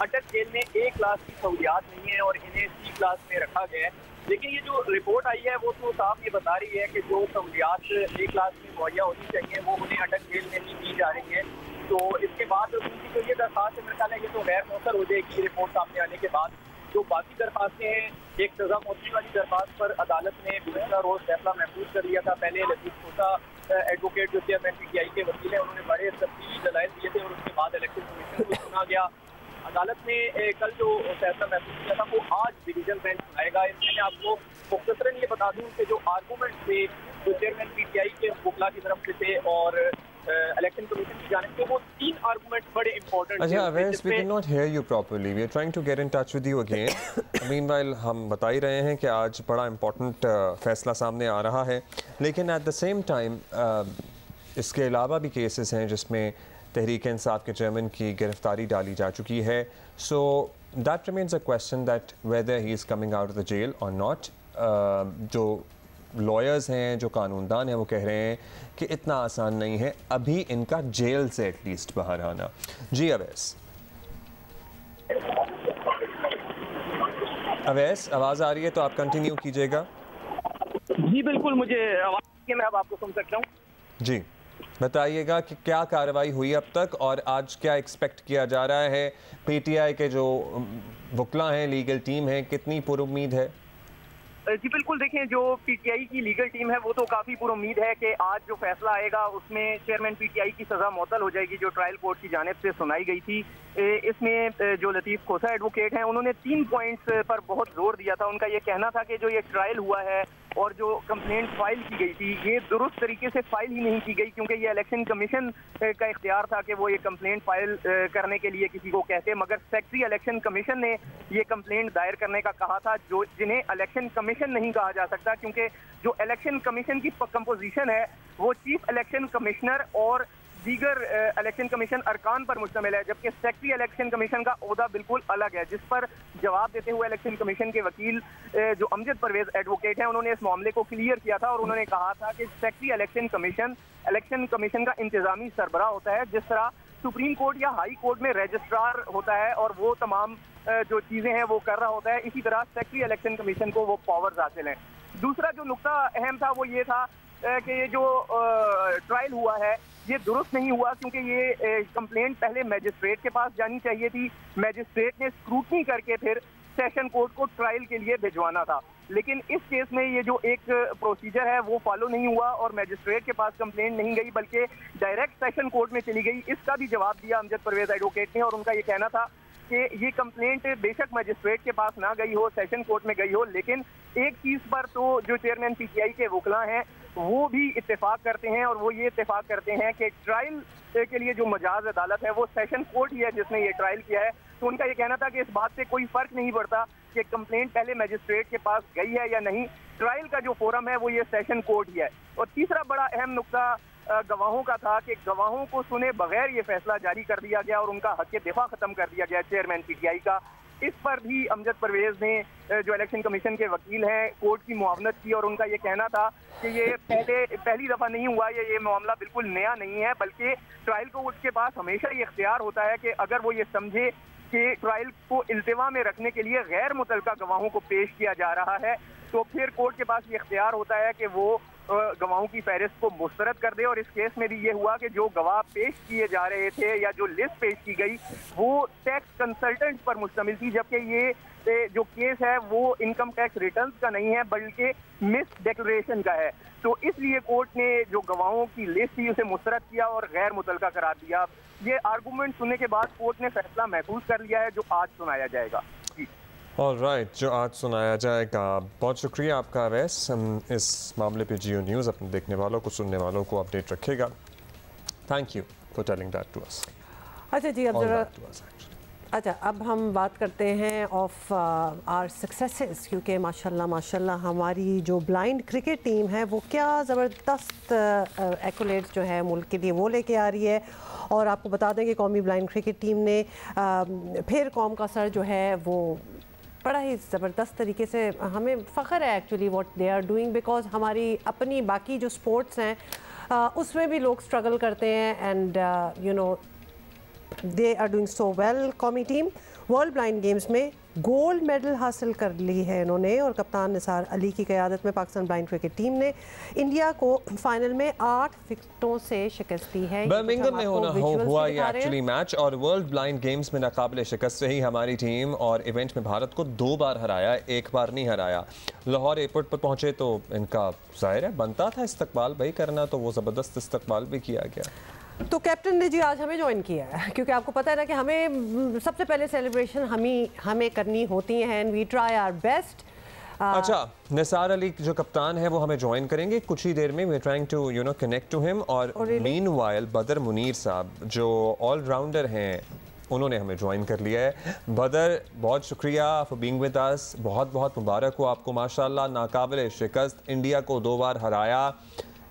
अटक जेल में A क्लास की सहूलियात नहीं है और इन्हें C क्लास में रखा गया है। लेकिन ये जो रिपोर्ट आई है वो तो साफ ये बता रही है कि जो सहूलियात A क्लास में मुहैया होनी चाहिए वो उन्हें अटक जेल में नहीं दी जा रही है। तो इसके बाद उनकी जो ये दरखास्त है, मेरे ख्याल है ये तो गैर मौसर हो जाएगी रिपोर्ट सामने आने के बाद। जो बाकी दरखास्तें हैं, एक सजा मौसी वाली दरखास्त पर अदालत ने गुज़श्ता रोज़ फैसला महफूज कर लिया था। पहले लतीफ़ खोसा एडवोकेट जो चेयरमैन PTI के वकील हैं, उन्होंने बड़े तफसीली दलाइल दिए थे और उसके बाद इलेक्शन कमीशन को सुना गया। अदालत ने कल जो फैसला महफूज किया था वो आज डिवीजन बेंच सुनाएगा। इसमें मैं आपको मुख्तसरन ये बता दूँ कि जो आर्गूमेंट थे जो चेयरमैन PTI के वकला की तरफ से थे और इलेक्शन कमीशन की जानिब से, वो 3 आर्गुमेंट्स बड़े इंपॉर्टेंट थे। अच्छा Awais, we cannot hear you properly. We are trying to get in touch with you again. Meanwhile हम बता ही रहे हैं कि आज बड़ा इम्पोर्टेंट फैसला सामने आ रहा है, लेकिन एट द सेम टाइम इसके अलावा भी केसेस हैं जिसमें तहरीक इंसाफ के चेयरमैन की गिरफ्तारी डाली जा चुकी है। So that remains a question that whether he is coming out of the jail और नॉट। जो लॉयर्स हैं, जो कानूनदान हैं, वो कह रहे हैं कि इतना आसान नहीं है अभी इनका जेल से एटलीस्ट बाहर आना। जी अवैस, आवाज़ आ रही है तो आप कंटिन्यू कीजिएगा। जी बिल्कुल, मुझे आवाज़ मैं अब आपको सुन सकता हूँ। जी बताइएगा कि क्या कार्रवाई हुई अब तक और आज क्या एक्सपेक्ट किया जा रहा है। PTI के जो वकला हैं, लीगल टीम है, कितनी पुरुम्मीद है? जी बिल्कुल, देखें जो PTI की लीगल टीम है वो तो काफ़ी पुरुम्मीद है कि आज जो फैसला आएगा उसमें चेयरमैन PTI की सज़ा मुअत्तल हो जाएगी जो ट्रायल कोर्ट की जानिब से सुनाई गई थी। इसमें जो लतीफ़ खोसा एडवोकेट हैं उन्होंने 3 पॉइंट्स पर बहुत जोर दिया था। उनका ये कहना था कि जो ये ट्रायल हुआ है और जो कंप्लेंट फाइल की गई थी ये दुरुस्त तरीके से फाइल ही नहीं की गई, क्योंकि ये इलेक्शन कमीशन का इख्तियार था कि वो ये कंप्लेंट फाइल करने के लिए किसी को कहते, मगर सेक्रेटरी इलेक्शन कमीशन ने ये कंप्लेंट दायर करने का कहा था, जो जिन्हें इलेक्शन कमीशन नहीं कहा जा सकता, क्योंकि जो इलेक्शन कमीशन की कंपोजिशन है वो चीफ इलेक्शन कमिश्नर और दीगर इलेक्शन कमीशन अरकान पर मुश्तमिल है, जबकि सेक्रेटरी इलेक्शन कमीशन का ओहदा बिल्कुल अलग है। जिस पर जवाब देते हुए इलेक्शन कमीशन के वकील जो अमजद परवेज एडवोकेट हैं उन्होंने इस मामले को क्लियर किया था और उन्होंने कहा था कि सेक्रेटरी इलेक्शन कमीशन का इंतजामी सरबराह होता है, जिस तरह सुप्रीम कोर्ट या हाई कोर्ट में रजिस्ट्रार होता है और वो तमाम जो चीज़ें हैं वो कर रहा होता है, इसी तरह सेक्रेटरी इलेक्शन कमीशन को वो पावर्स हासिल हैं। दूसरा जो नुक्ता अहम था वो ये था कि ये जो ट्रायल हुआ है ये दुरुस्त नहीं हुआ, क्योंकि ये कंप्लेंट पहले मैजिस्ट्रेट के पास जानी चाहिए थी। मैजिस्ट्रेट ने स्क्रूटनी करके फिर सेशन कोर्ट को ट्रायल के लिए भिजवाना था, लेकिन इस केस में ये जो एक प्रोसीजर है वो फॉलो नहीं हुआ और मैजिस्ट्रेट के पास कंप्लेंट नहीं गई बल्कि डायरेक्ट सेशन कोर्ट में चली गई। इसका भी जवाब दिया अमजद परवेज एडवोकेट ने और उनका ये कहना था कि ये कंप्लेंट बेशक मैजिस्ट्रेट के पास ना गई हो, सेशन कोर्ट में गई हो, लेकिन एक चीज़ पर तो जो चेयरमैन पीटीआई के वकला हैं वो भी इत्तेफाक करते हैं और वो ये इत्तेफाक करते हैं कि ट्रायल के लिए जो मजाज अदालत है वो सेशन कोर्ट ही है जिसने ये ट्रायल किया है। तो उनका ये कहना था कि इस बात से कोई फर्क नहीं पड़ता कि कंप्लेंट पहले मैजिस्ट्रेट के पास गई है या नहीं, ट्रायल का जो फोरम है वो ये सेशन कोर्ट ही है। और तीसरा बड़ा अहम नुक्ता गवाहों का था कि गवाहों को सुने बगैर ये फैसला जारी कर दिया गया और उनका हक दिफा खत्म कर दिया गया चेयरमैन पीटीआई का। इस पर भी अमजद परवेज ने जो इलेक्शन कमीशन के वकील हैं कोर्ट की मुआवनत की और उनका ये कहना था कि ये पहली दफ़ा नहीं हुआ, ये मामला बिल्कुल नया नहीं है, बल्कि ट्रायल कोर्ट के पास हमेशा ये इख्तियार होता है कि अगर वो ये समझे कि ट्रायल को इल्तिवा में रखने के लिए गैर मुतल्लका गवाहों को पेश किया जा रहा है तो फिर कोर्ट के पास ये इख्तियार होता है कि वो गवाहों की फहरिस्त को मुस्तरद कर दे। और इस केस में भी ये हुआ कि जो गवाह पेश किए जा रहे थे या जो लिस्ट पेश की गई वो टैक्स कंसल्टेंट पर मुश्तमिल थी, जबकि ये जो केस है वो इनकम टैक्स रिटर्न्स का नहीं है बल्कि मिस डिक्लेरेशन का है। तो इसलिए कोर्ट ने जो गवाहों की लिस्ट थी उसे मुस्तरद किया और गैर मुतल्लका करार दिया। ये आर्गूमेंट सुनने के बाद कोर्ट ने फैसला महफूज कर लिया है जो आज सुनाया जाएगा। ऑलराइट, जो आज सुनाया जाएगा। बहुत शुक्रिया आपका अवैस। इस मामले पे जियो न्यूज़ अपने देखने वालों को, सुनने वालों को अपडेट रखेगा। Thank you for telling that to us. अच्छा जी, अब हम बात करते हैं ऑफ आवर सक्सेसेस, क्योंकि माशाल्लाह हमारी जो ब्लाइंड क्रिकेट टीम है वो क्या ज़बरदस्त एक्कोलेट्स जो है मुल्क के लिए वो लेके आ रही है। और आपको बता दें कि कौमी ब्लाइंड क्रिकेट टीम ने फिर कौम का सर जो है वो बड़ा ही ज़बरदस्त तरीके से, हमें फ़ख्र है actually what they are doing, because हमारी अपनी बाकी जो स्पोर्ट्स हैं उसमें भी लोग स्ट्रगल करते हैं and you know they are doing so well. कौमी टीम वर्ल्ड ब्लाइंड गेम्स में गोल्ड मेडल हासिल कर ली है इन्होंने और कप्तान निसार अली की क़यादत में पाकिस्तान ब्लाइंड क्रिकेट टीम ने इंडिया को फाइनल में 8 विकेटों से शिकस्त दी है। बर्मिंघम में हुआ ये एक्चुअली मैच और वर्ल्ड ब्लाइंड गेम्स में नाकाबिले शिकस्त रही हमारी टीम और इवेंट में भारत को 2 बार हराया, 1 बार नहीं हराया। लाहौर एयरपोर्ट पर पहुंचे तो इनका ज़ाहिर है बनता था इस्तकबाल भाई करना, तो वो ज़बरदस्त इस्तकबाल भी किया गया। तो कैप्टन ने जी आज हमें ज्वाइन किया है क्योंकि आपको पता है ना कि हमें सबसे पहले सेलिब्रेशन हमें करनी होती है and we try our best. अच्छा, निसार अली जो कप्तान है वो हमें ज्वाइन करेंगे कुछ ही देर में। We are trying to you know connect to him. और मीनवाइल बदर मुनीर साहब जो ऑलराउंडर हैं उन्होंने हमें ज्वाइन कर लिया है। बदर, बहुत शुक्रिया फॉर बीइंग विद अस। बहुत बहुत मुबारक हो आपको, माशाल्लाह नाकाबिले शिकस्त, इंडिया को 2 बार हराया।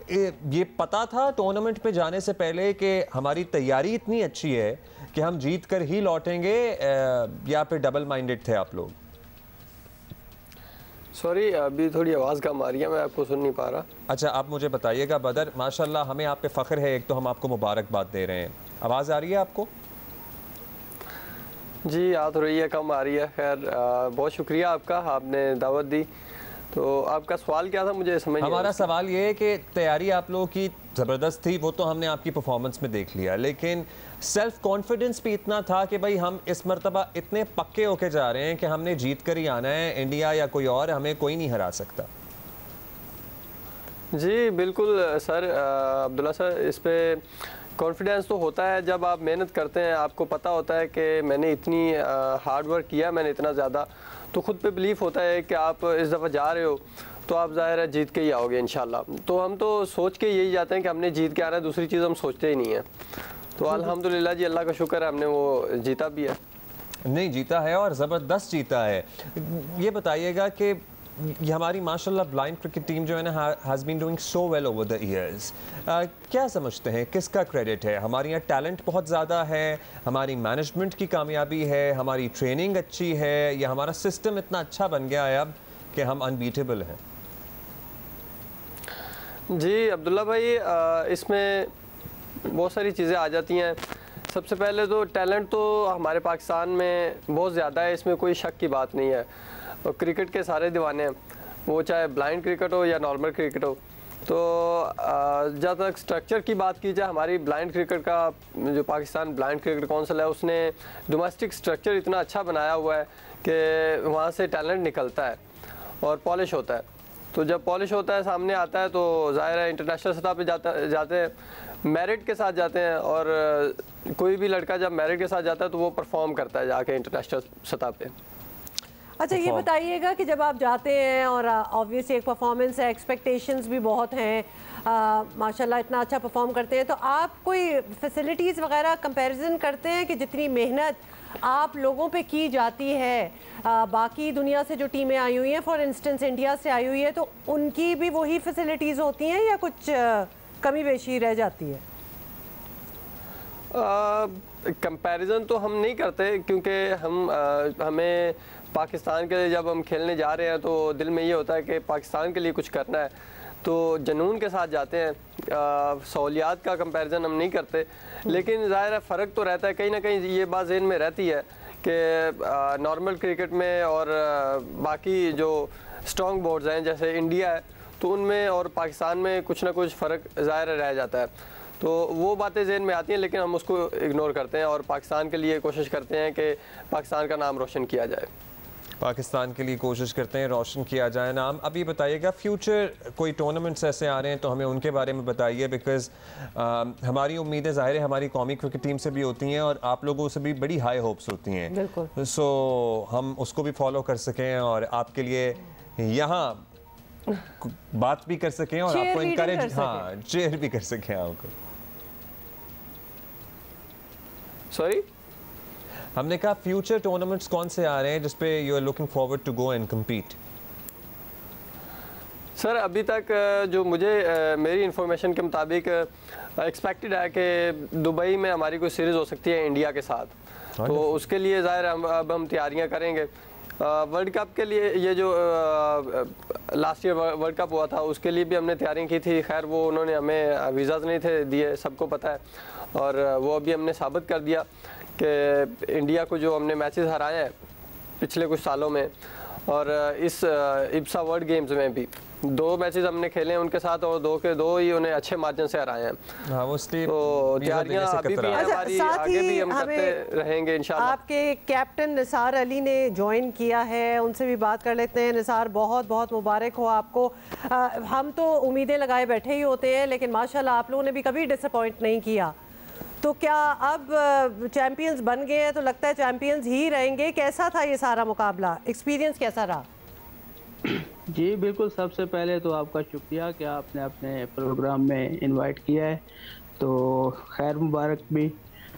ये पता था टूर्नामेंट पे जाने से पहले कि हमारी तैयारी इतनी अच्छी है कि हम जीत कर ही लौटेंगे या फिर डबल माइंडेड थे आप लोग? सॉरी, अभी थोड़ी आवाज़ कम आ रही है, मैं आपको सुन नहीं पा रहा। अच्छा, आप मुझे बताइएगा बदर, माशाल्लाह हमें आप पे फ़ख्र है, एक तो हम आपको मुबारकबाद दे रहे हैं। आवाज़ आ रही है आपको? जी आ तो रही है, कम आ रही है। खैर बहुत शुक्रिया आपका, आपने दावत दी। तो आपका सवाल क्या था मुझे समझ नहीं। हमारा सवाल ये है कि तैयारी आप लोगों की ज़बरदस्त थी, वो तो हमने आपकी परफॉर्मेंस में देख लिया, लेकिन सेल्फ कॉन्फिडेंस भी इतना था कि भाई हम इस मर्तबा इतने पक्के होके जा रहे हैं कि हमने जीत कर ही आना है, इंडिया या कोई और हमें कोई नहीं हरा सकता। जी बिल्कुल सर, अब्दुल्ला सर, इस पे कॉन्फिडेंस तो होता है जब आप मेहनत करते हैं, आपको पता होता है कि मैंने इतनी हार्ड वर्क किया, मैंने इतना ज़्यादा, तो ख़ुद पे बिलीफ होता है कि आप इस दफ़ा जा रहे हो तो आप ज़ाहिर है जीत के ही आओगे इंशाल्लाह। तो हम तो सोच के यही जाते हैं कि हमने जीत के आना है, दूसरी चीज़ हम सोचते ही नहीं है। तो अल्हम्दुलिल्लाह जी, अल्लाह का शुक्र है हमने वो जीता भी है। नहीं, जीता है और ज़बरदस्त जीता है। ये बताइएगा कि ये हमारी माशाल्लाह ब्लाइंड क्रिकेट टीम जो है ना has been doing so well over the years, क्या समझते हैं किसका क्रेडिट है? हमारे यहाँ टैलेंट बहुत ज़्यादा है, हमारी मैनेजमेंट की कामयाबी है, हमारी ट्रेनिंग अच्छी है, या हमारा सिस्टम इतना अच्छा बन गया है अब कि हम अनबीटेबल हैं? जी अब्दुल्ला भाई, इसमें बहुत सारी चीज़ें आ जाती हैं। सबसे पहले तो टैलेंट तो हमारे पाकिस्तान में बहुत ज़्यादा है, इसमें कोई शक की बात नहीं है। और क्रिकेट के सारे दीवाने हैं, वो चाहे ब्लाइंड क्रिकेट हो या नॉर्मल क्रिकेट हो। तो जहाँ तक स्ट्रक्चर की बात की जाए, हमारी ब्लाइंड क्रिकेट का जो पाकिस्तान ब्लाइंड क्रिकेट काउंसिल है उसने डोमेस्टिक स्ट्रक्चर इतना अच्छा बनाया हुआ है कि वहाँ से टैलेंट निकलता है और पॉलिश होता है। तो जब पॉलिश होता है, सामने आता है, तो ज़ाहिर है इंटरनेशनल सतह पे जाते हैं, मेरिट के साथ जाते हैं। और कोई भी लड़का जब मेरिट के साथ जाता है तो वो परफॉर्म करता है जाके इंटरनेशनल सतह पे। अच्छा, ये बताइएगा कि जब आप जाते हैं और ऑब्वियसली एक परफॉर्मेंस है, एक्सपेक्टेशंस भी बहुत हैं, माशाल्लाह इतना अच्छा परफॉर्म करते हैं, तो आप कोई फैसिलिटीज़ वगैरह कंपैरिजन करते हैं कि जितनी मेहनत आप लोगों पे की जाती है बाकी दुनिया से जो टीमें आई हुई हैं, फॉर इंस्टेंस इंडिया से आई हुई है, तो उनकी भी वही फैसिलिटीज़ होती हैं या कुछ कमी बेशी रह जाती है? कंपैरिजन तो हम नहीं करते, क्योंकि हमें पाकिस्तान के लिए जब हम खेलने जा रहे हैं तो दिल में ये होता है कि पाकिस्तान के लिए कुछ करना है, तो जुनून के साथ जाते हैं। सहूलियात का कंपैरिजन हम नहीं करते, लेकिन ज़ाहिर है फ़र्क तो रहता है। कहीं ना कहीं ये बात ज़हन में रहती है कि नॉर्मल क्रिकेट में और बाकी जो स्ट्रॉन्ग बोर्ड्स हैं जैसे इंडिया है, तो उनमें और पाकिस्तान में कुछ ना कुछ फ़र्क ज़ाहिर रह जाता है। तो वो बातें ज़हन में आती हैं, लेकिन हम उसको इग्नोर करते हैं और पाकिस्तान के लिए कोशिश करते हैं कि पाकिस्तान का नाम रोशन किया जाए। पाकिस्तान के लिए कोशिश करते हैं रोशन किया जाए नाम। अब ये बताइएगा, फ्यूचर कोई टूर्नामेंट्स ऐसे आ रहे हैं तो हमें उनके बारे में बताइए, बिकॉज हमारी उम्मीदें ज़ाहिर है हमारी कौमी क्रिकेट टीम से भी होती हैं और आप लोगों से भी बड़ी हाई होप्स होती हैं। बिल्कुल। सो हम उसको भी फॉलो कर सकें और आपके लिए यहाँ बात भी कर सकें और आपको इनकरेज, हाँ, चेयर भी कर सकें आपको। सॉरी, हमने कहा फ्यूचर टूर्नामेंट्स कौन से आ रहे हैं जिस पे you are looking forward to go and compete? Sir अभी तक जो मुझे मेरी इंफॉर्मेशन के मुताबिक एक्सपेक्टेड है कि दुबई में हमारी कोई सीरीज़ हो सकती है इंडिया के साथ, तो उसके लिए ज़ाहिर अब हम तैयारियां करेंगे। वर्ल्ड कप के लिए, ये जो लास्ट ईयर वर्ल्ड कप हुआ था, उसके लिए भी हमने तैयारियां की थी। खैर वो उन्होंने हमें वीज़ाज़ नहीं थे दिए, सबको पता है, और वो अभी हमने साबित कर दिया कि इंडिया को जो हमने मैचेस हराए हैं पिछले कुछ सालों में, और इस इब्सा वर्ल्ड गेम्स में भी 2 मैचेस हमने खेले हैं उनके साथ और 2 के 2 ही उन्हें अच्छे मार्जिन से हराए हैं। हाँ, वो तो तैयारियां अभी भी हमारी, आगे भी हम करते रहेंगे इंशाल्लाह। आपके कैप्टन निसार अली ने ज्वाइन किया है, उनसे भी बात कर लेते हैं। निसार, बहुत बहुत मुबारक हो आपको। हम तो उम्मीदें लगाए बैठे ही होते हैं, लेकिन माशाल्लाह आप लोगों ने भी कभी डिसअपॉइंट नहीं किया। तो क्या अब चैंपियंस बन गए हैं तो लगता है चैंपियंस ही रहेंगे? कैसा था ये सारा मुकाबला, एक्सपीरियंस कैसा रहा? जी बिल्कुल, सबसे पहले तो आपका शुक्रिया कि आपने अपने प्रोग्राम में इनवाइट किया है, तो खैर मुबारक भी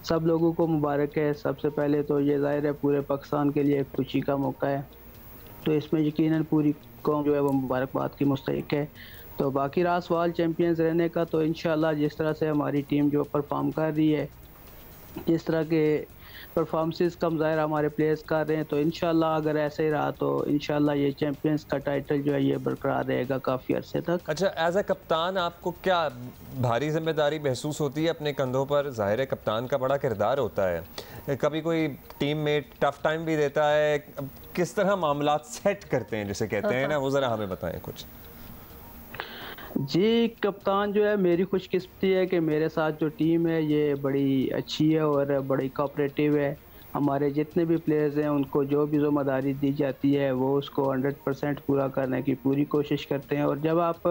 सब लोगों को मुबारक है। सबसे पहले तो ये ज़ाहिर है पूरे पाकिस्तान के लिए खुशी का मौका है, तो इसमें यकीनन पूरी कौम जो है वो मुबारकबाद की मुस्तहिक है। तो बाकी रहा सवाल चैम्पियंस रहने का, तो इंशाल्लाह जिस तरह से हमारी टीम जो परफॉर्म कर रही है, जिस तरह के परफॉर्मेंसेस का मुज़ाहिरा हमारे प्लेयर्स कर रहे हैं, तो इंशाल्लाह अगर ऐसे ही रहा तो इंशाल्लाह ये चैंपियंस का टाइटल जो है ये बरकरार रहेगा काफ़ी अरसे तक। अच्छा, एज अ कप्तान आपको क्या भारी जिम्मेदारी महसूस होती है अपने कंधों पर? ज़ाहिर है कप्तान का बड़ा किरदार होता है, कभी कोई टीम में टफ टाइम भी देता है, किस तरह मामला सेट करते हैं जिसे कहते हैं ना, वो ज़रा हमें बताएं कुछ। जी, कप्तान जो है मेरी खुशकिस्मती है कि मेरे साथ जो टीम है ये बड़ी अच्छी है और बड़ी कोऑपरेटिव है। हमारे जितने भी प्लेयर्स हैं उनको जो भी ज़िम्मेदारी दी जाती है वो उसको 100% पूरा करने की पूरी कोशिश करते हैं, और जब आप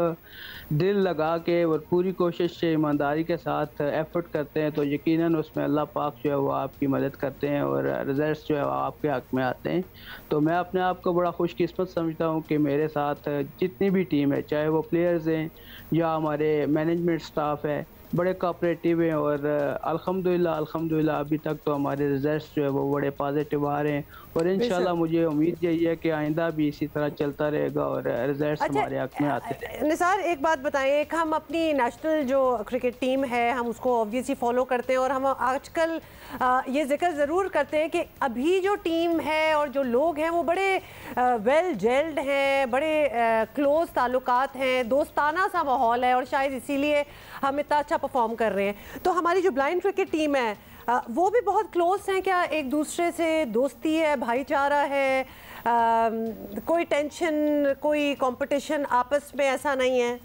दिल लगा के और पूरी कोशिश से ईमानदारी के साथ एफर्ट करते हैं तो यकीनन उसमें अल्लाह पाक जो है वो आपकी मदद करते हैं और रिजल्ट्स जो है वो आपके हक़ में आते हैं। तो मैं अपने आप को बड़ा खुशकिस्मत समझता हूँ कि मेरे साथ जितनी भी टीम है, चाहे वो प्लेयर्स हैं या हमारे मैनेजमेंट स्टाफ है, बड़े कोऑपरेटिव हैं, और अल्हम्दुलिल्लाह अभी तक तो हमारे रिजल्ट्स जो है वो बड़े पॉजिटिव आ रहे हैं, और इंशाल्लाह मुझे उम्मीद यही है कि आइंदा भी इसी तरह चलता रहेगा और रिजल्ट्स हमारे हक़ में आते हैं। निसार, एक बात बताएं, एक हम अपनी नेशनल जो क्रिकेट टीम है हम उसको ऑब्वियसली फॉलो करते हैं, और हम आजकल ये जिक्र ज़रूर करते हैं कि अभी जो टीम है और जो लोग हैं वो बड़े वेल जेल्ड हैं, बड़े क्लोज ताल्लुकात हैं, दोस्ताना सा माहौल है, और शायद इसीलिए हम इतना अच्छा परफॉर्म कर रहे हैं। तो हमारी जो ब्लाइंड क्रिकेट टीम है वो भी बहुत क्लोज हैं क्या? एक दूसरे से दोस्ती है, भाईचारा है, कोई टेंशन, कोई कंपटीशन आपस में ऐसा नहीं है?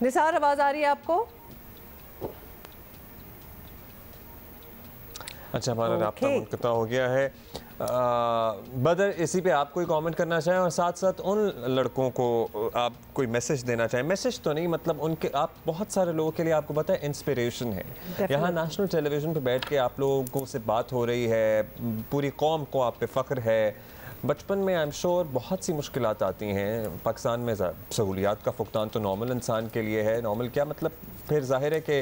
निसार, आवाज़ आ रही है आपको? अच्छा, हमारा राब्ता मुनक़ता हो गया है। बदर, इसी पे आप कोई कमेंट करना चाहें और साथ साथ उन लड़कों को आप कोई मैसेज देना चाहें? मैसेज तो नहीं, मतलब उनके, आप बहुत सारे लोगों के लिए आपको पता है इंस्पिरेशन है। यहाँ नेशनल टेलीविज़न पे बैठ के आप लोगों से बात हो रही है, पूरी कौम को आप पे फ़ख्र है। बचपन में आई एम श्योर बहुत सी मुश्किलात आती हैं। पाकिस्तान में सहूलियात का फुकदान तो नॉर्मल इंसान के लिए है, नॉर्मल क्या मतलब, फिर जाहिर है कि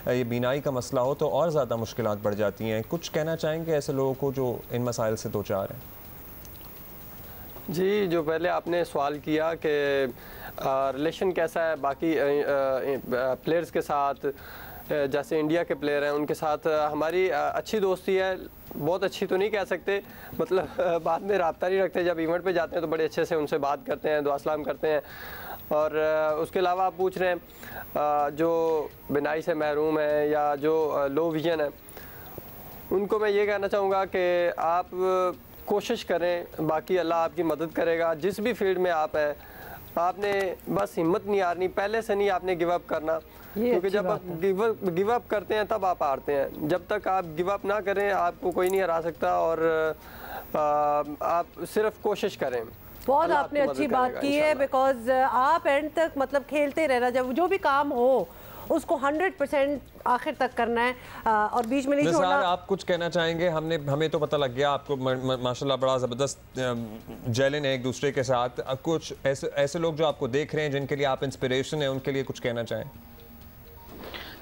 ये बीनाई का मसला हो तो और ज़्यादा मुश्किलात बढ़ जाती हैं। कुछ कहना चाहेंगे ऐसे लोगों को जो इन मसाइल से दो चार हैं? जी, जो पहले आपने सवाल किया कि रिलेशन कैसा है बाकी प्लेयर्स के साथ, जैसे इंडिया के प्लेयर हैं उनके साथ हमारी अच्छी दोस्ती है। बहुत अच्छी तो नहीं कह सकते, मतलब बाद में रब्ता नहीं रखते। जब इवेंट पे जाते हैं तो बड़े अच्छे से उनसे बात करते हैं, दुआ सलाम करते हैं। और उसके अलावा आप पूछ रहे हैं जो बिनाई से महरूम है या जो लो विजन है, उनको मैं ये कहना चाहूँगा कि आप कोशिश करें, बाकी अल्लाह आपकी मदद करेगा। जिस भी फील्ड में आप हैं, आपने बस हिम्मत नहीं हारनी, पहले से नहीं आपने गिव अप करना, क्योंकि जब आप गिव अप करते हैं तब आप हारते हैं। जब तक आप गिव अप ना करें आपको कोई नहीं हरा सकता, और आप सिर्फ कोशिश करें। बहुत आपने अच्छी बात की है, बिकॉज आप एंड तक मतलब खेलते रहना, जब जो भी काम हो उसको 100% आखिर तक करना है और बीच में नहीं छोड़ना। आप कुछ कहना चाहेंगे? हमें तो पता लग गया आपको माशाल्लाह बड़ा ज़बरदस्त जेलिन है एक दूसरे के साथ। कुछ ऐसे लोग जो आपको देख रहे हैं जिनके लिए आप इंस्पिरेशन है, उनके लिए कुछ कहना चाहें?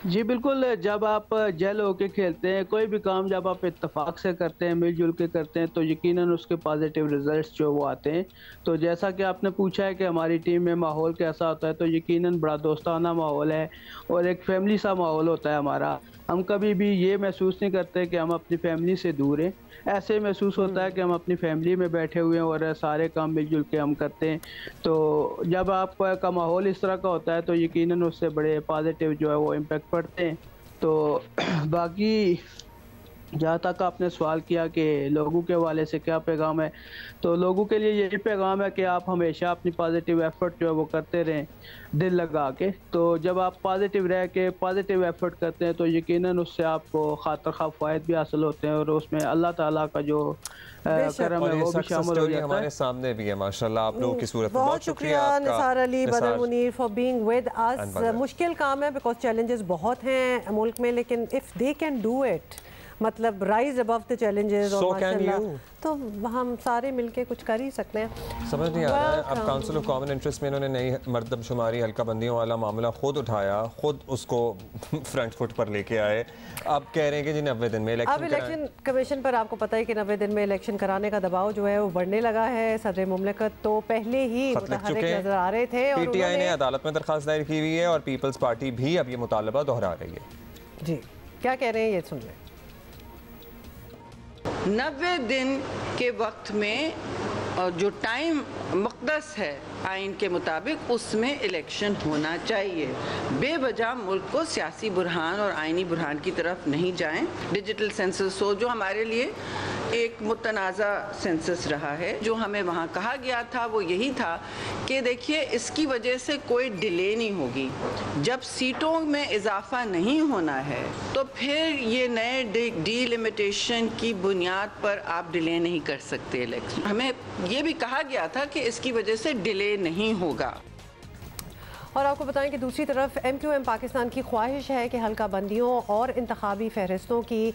जी बिल्कुल, जब आप जेल होके खेलते हैं, कोई भी काम जब आप इत्तेफाक से करते हैं, मिलजुल के करते हैं, तो यकीनन उसके पॉजिटिव रिजल्ट्स जो वो आते हैं। तो जैसा कि आपने पूछा है कि हमारी टीम में माहौल कैसा होता है, तो यकीनन बड़ा दोस्ताना माहौल है और एक फैमिली सा माहौल होता है हमारा। हम कभी भी ये महसूस नहीं करते कि हम अपनी फैमिली से दूर हैं। ऐसे महसूस होता है कि हम अपनी फैमिली में बैठे हुए हैं और सारे काम मिलजुल के हम करते हैं। तो जब आपका माहौल इस तरह का होता है तो यकीनन उससे बड़े पॉजिटिव जो है वो इम्पेक्ट पड़ते हैं। तो बाकी जहाँ तक आपने सवाल किया कि लोगों के हवाले से क्या पैगाम है, तो लोगों के लिए यही पैगाम है कि आप हमेशा अपनी पॉजिटिव एफर्ट जो है वो करते रहें दिल लगा के। तो जब आप पॉजिटिव रह के पॉजिटिव एफर्ट करते हैं तो यकीनन उससे आपको खातर खा फ़ायदे भी हासिल होते हैं और उसमें अल्लाह ताला का जो करम है वो भी शामिल हो जाता है। हमारे सामने भी है माशाल्लाह आप लोगों की सूरत। बहुत शुक्रिया निसार अली, बदर Munir for being with us. मुश्किल काम है बिकॉज चैलेंजेस बहुत हैं मुल्क में, लेकिन if they can do it, मतलब राइज अबव द चैलेंजेस, और माशाल्लाह तो हम सारे मिलके कुछ कर ही सकते हैं। समझ नहीं आ रहा है। अब काउंसिल ऑफ कॉमन इंटरेस्ट में इन्होंने नई मर्दमशुमारी हल्का बंदियों वाला मामला खुद उठाया, खुद उसको फ्रंट फुट पर लेके आए। अब कह रहे हैं कि जी 90 दिन में इलेक्शन। अब इलेक्शन कमीशन पर आपको पता है कि 90 दिन में इलेक्शन कराने का दबाव जो है वो बढ़ने लगा है। सदर मुमलिकत तो पहले ही मुतहर्रिक नजर आ रहे थे और PTI ने अदालत में दरखास्त दायर की हुई है और पीपल्स पार्टी भी अब ये मुतालबा दोहरा रही है। जी क्या कह रहे हैं ये सुन लें। 90 दिन के वक्त में जो टाइम मुक़द्दस है आइन के मुताबिक, उसमें इलेक्शन होना चाहिए। बेवजह मुल्क को सियासी बुरहान और आइनी बुरहान की तरफ नहीं जाएं। डिजिटल सेंसस हो जो हमारे लिए एक मुतनाज़ा सेंसस रहा है, जो हमें वहाँ कहा गया था वो यही था कि देखिए इसकी वजह से कोई डिले नहीं होगी। जब सीटों में इजाफा नहीं होना है तो फिर ये नए डीलिमिटेशन की बुनियाद पर आप डिले नहीं कर सकते इलेक्शन। हमें ये भी कहा गया था कि इसकी वजह से डिले नहीं होगा। और आपको बताएं कि दूसरी तरफ MQM पाकिस्तान की ख्वाहिश है कि हल्का बंदियों और इंतखाबी फहरिस्तों की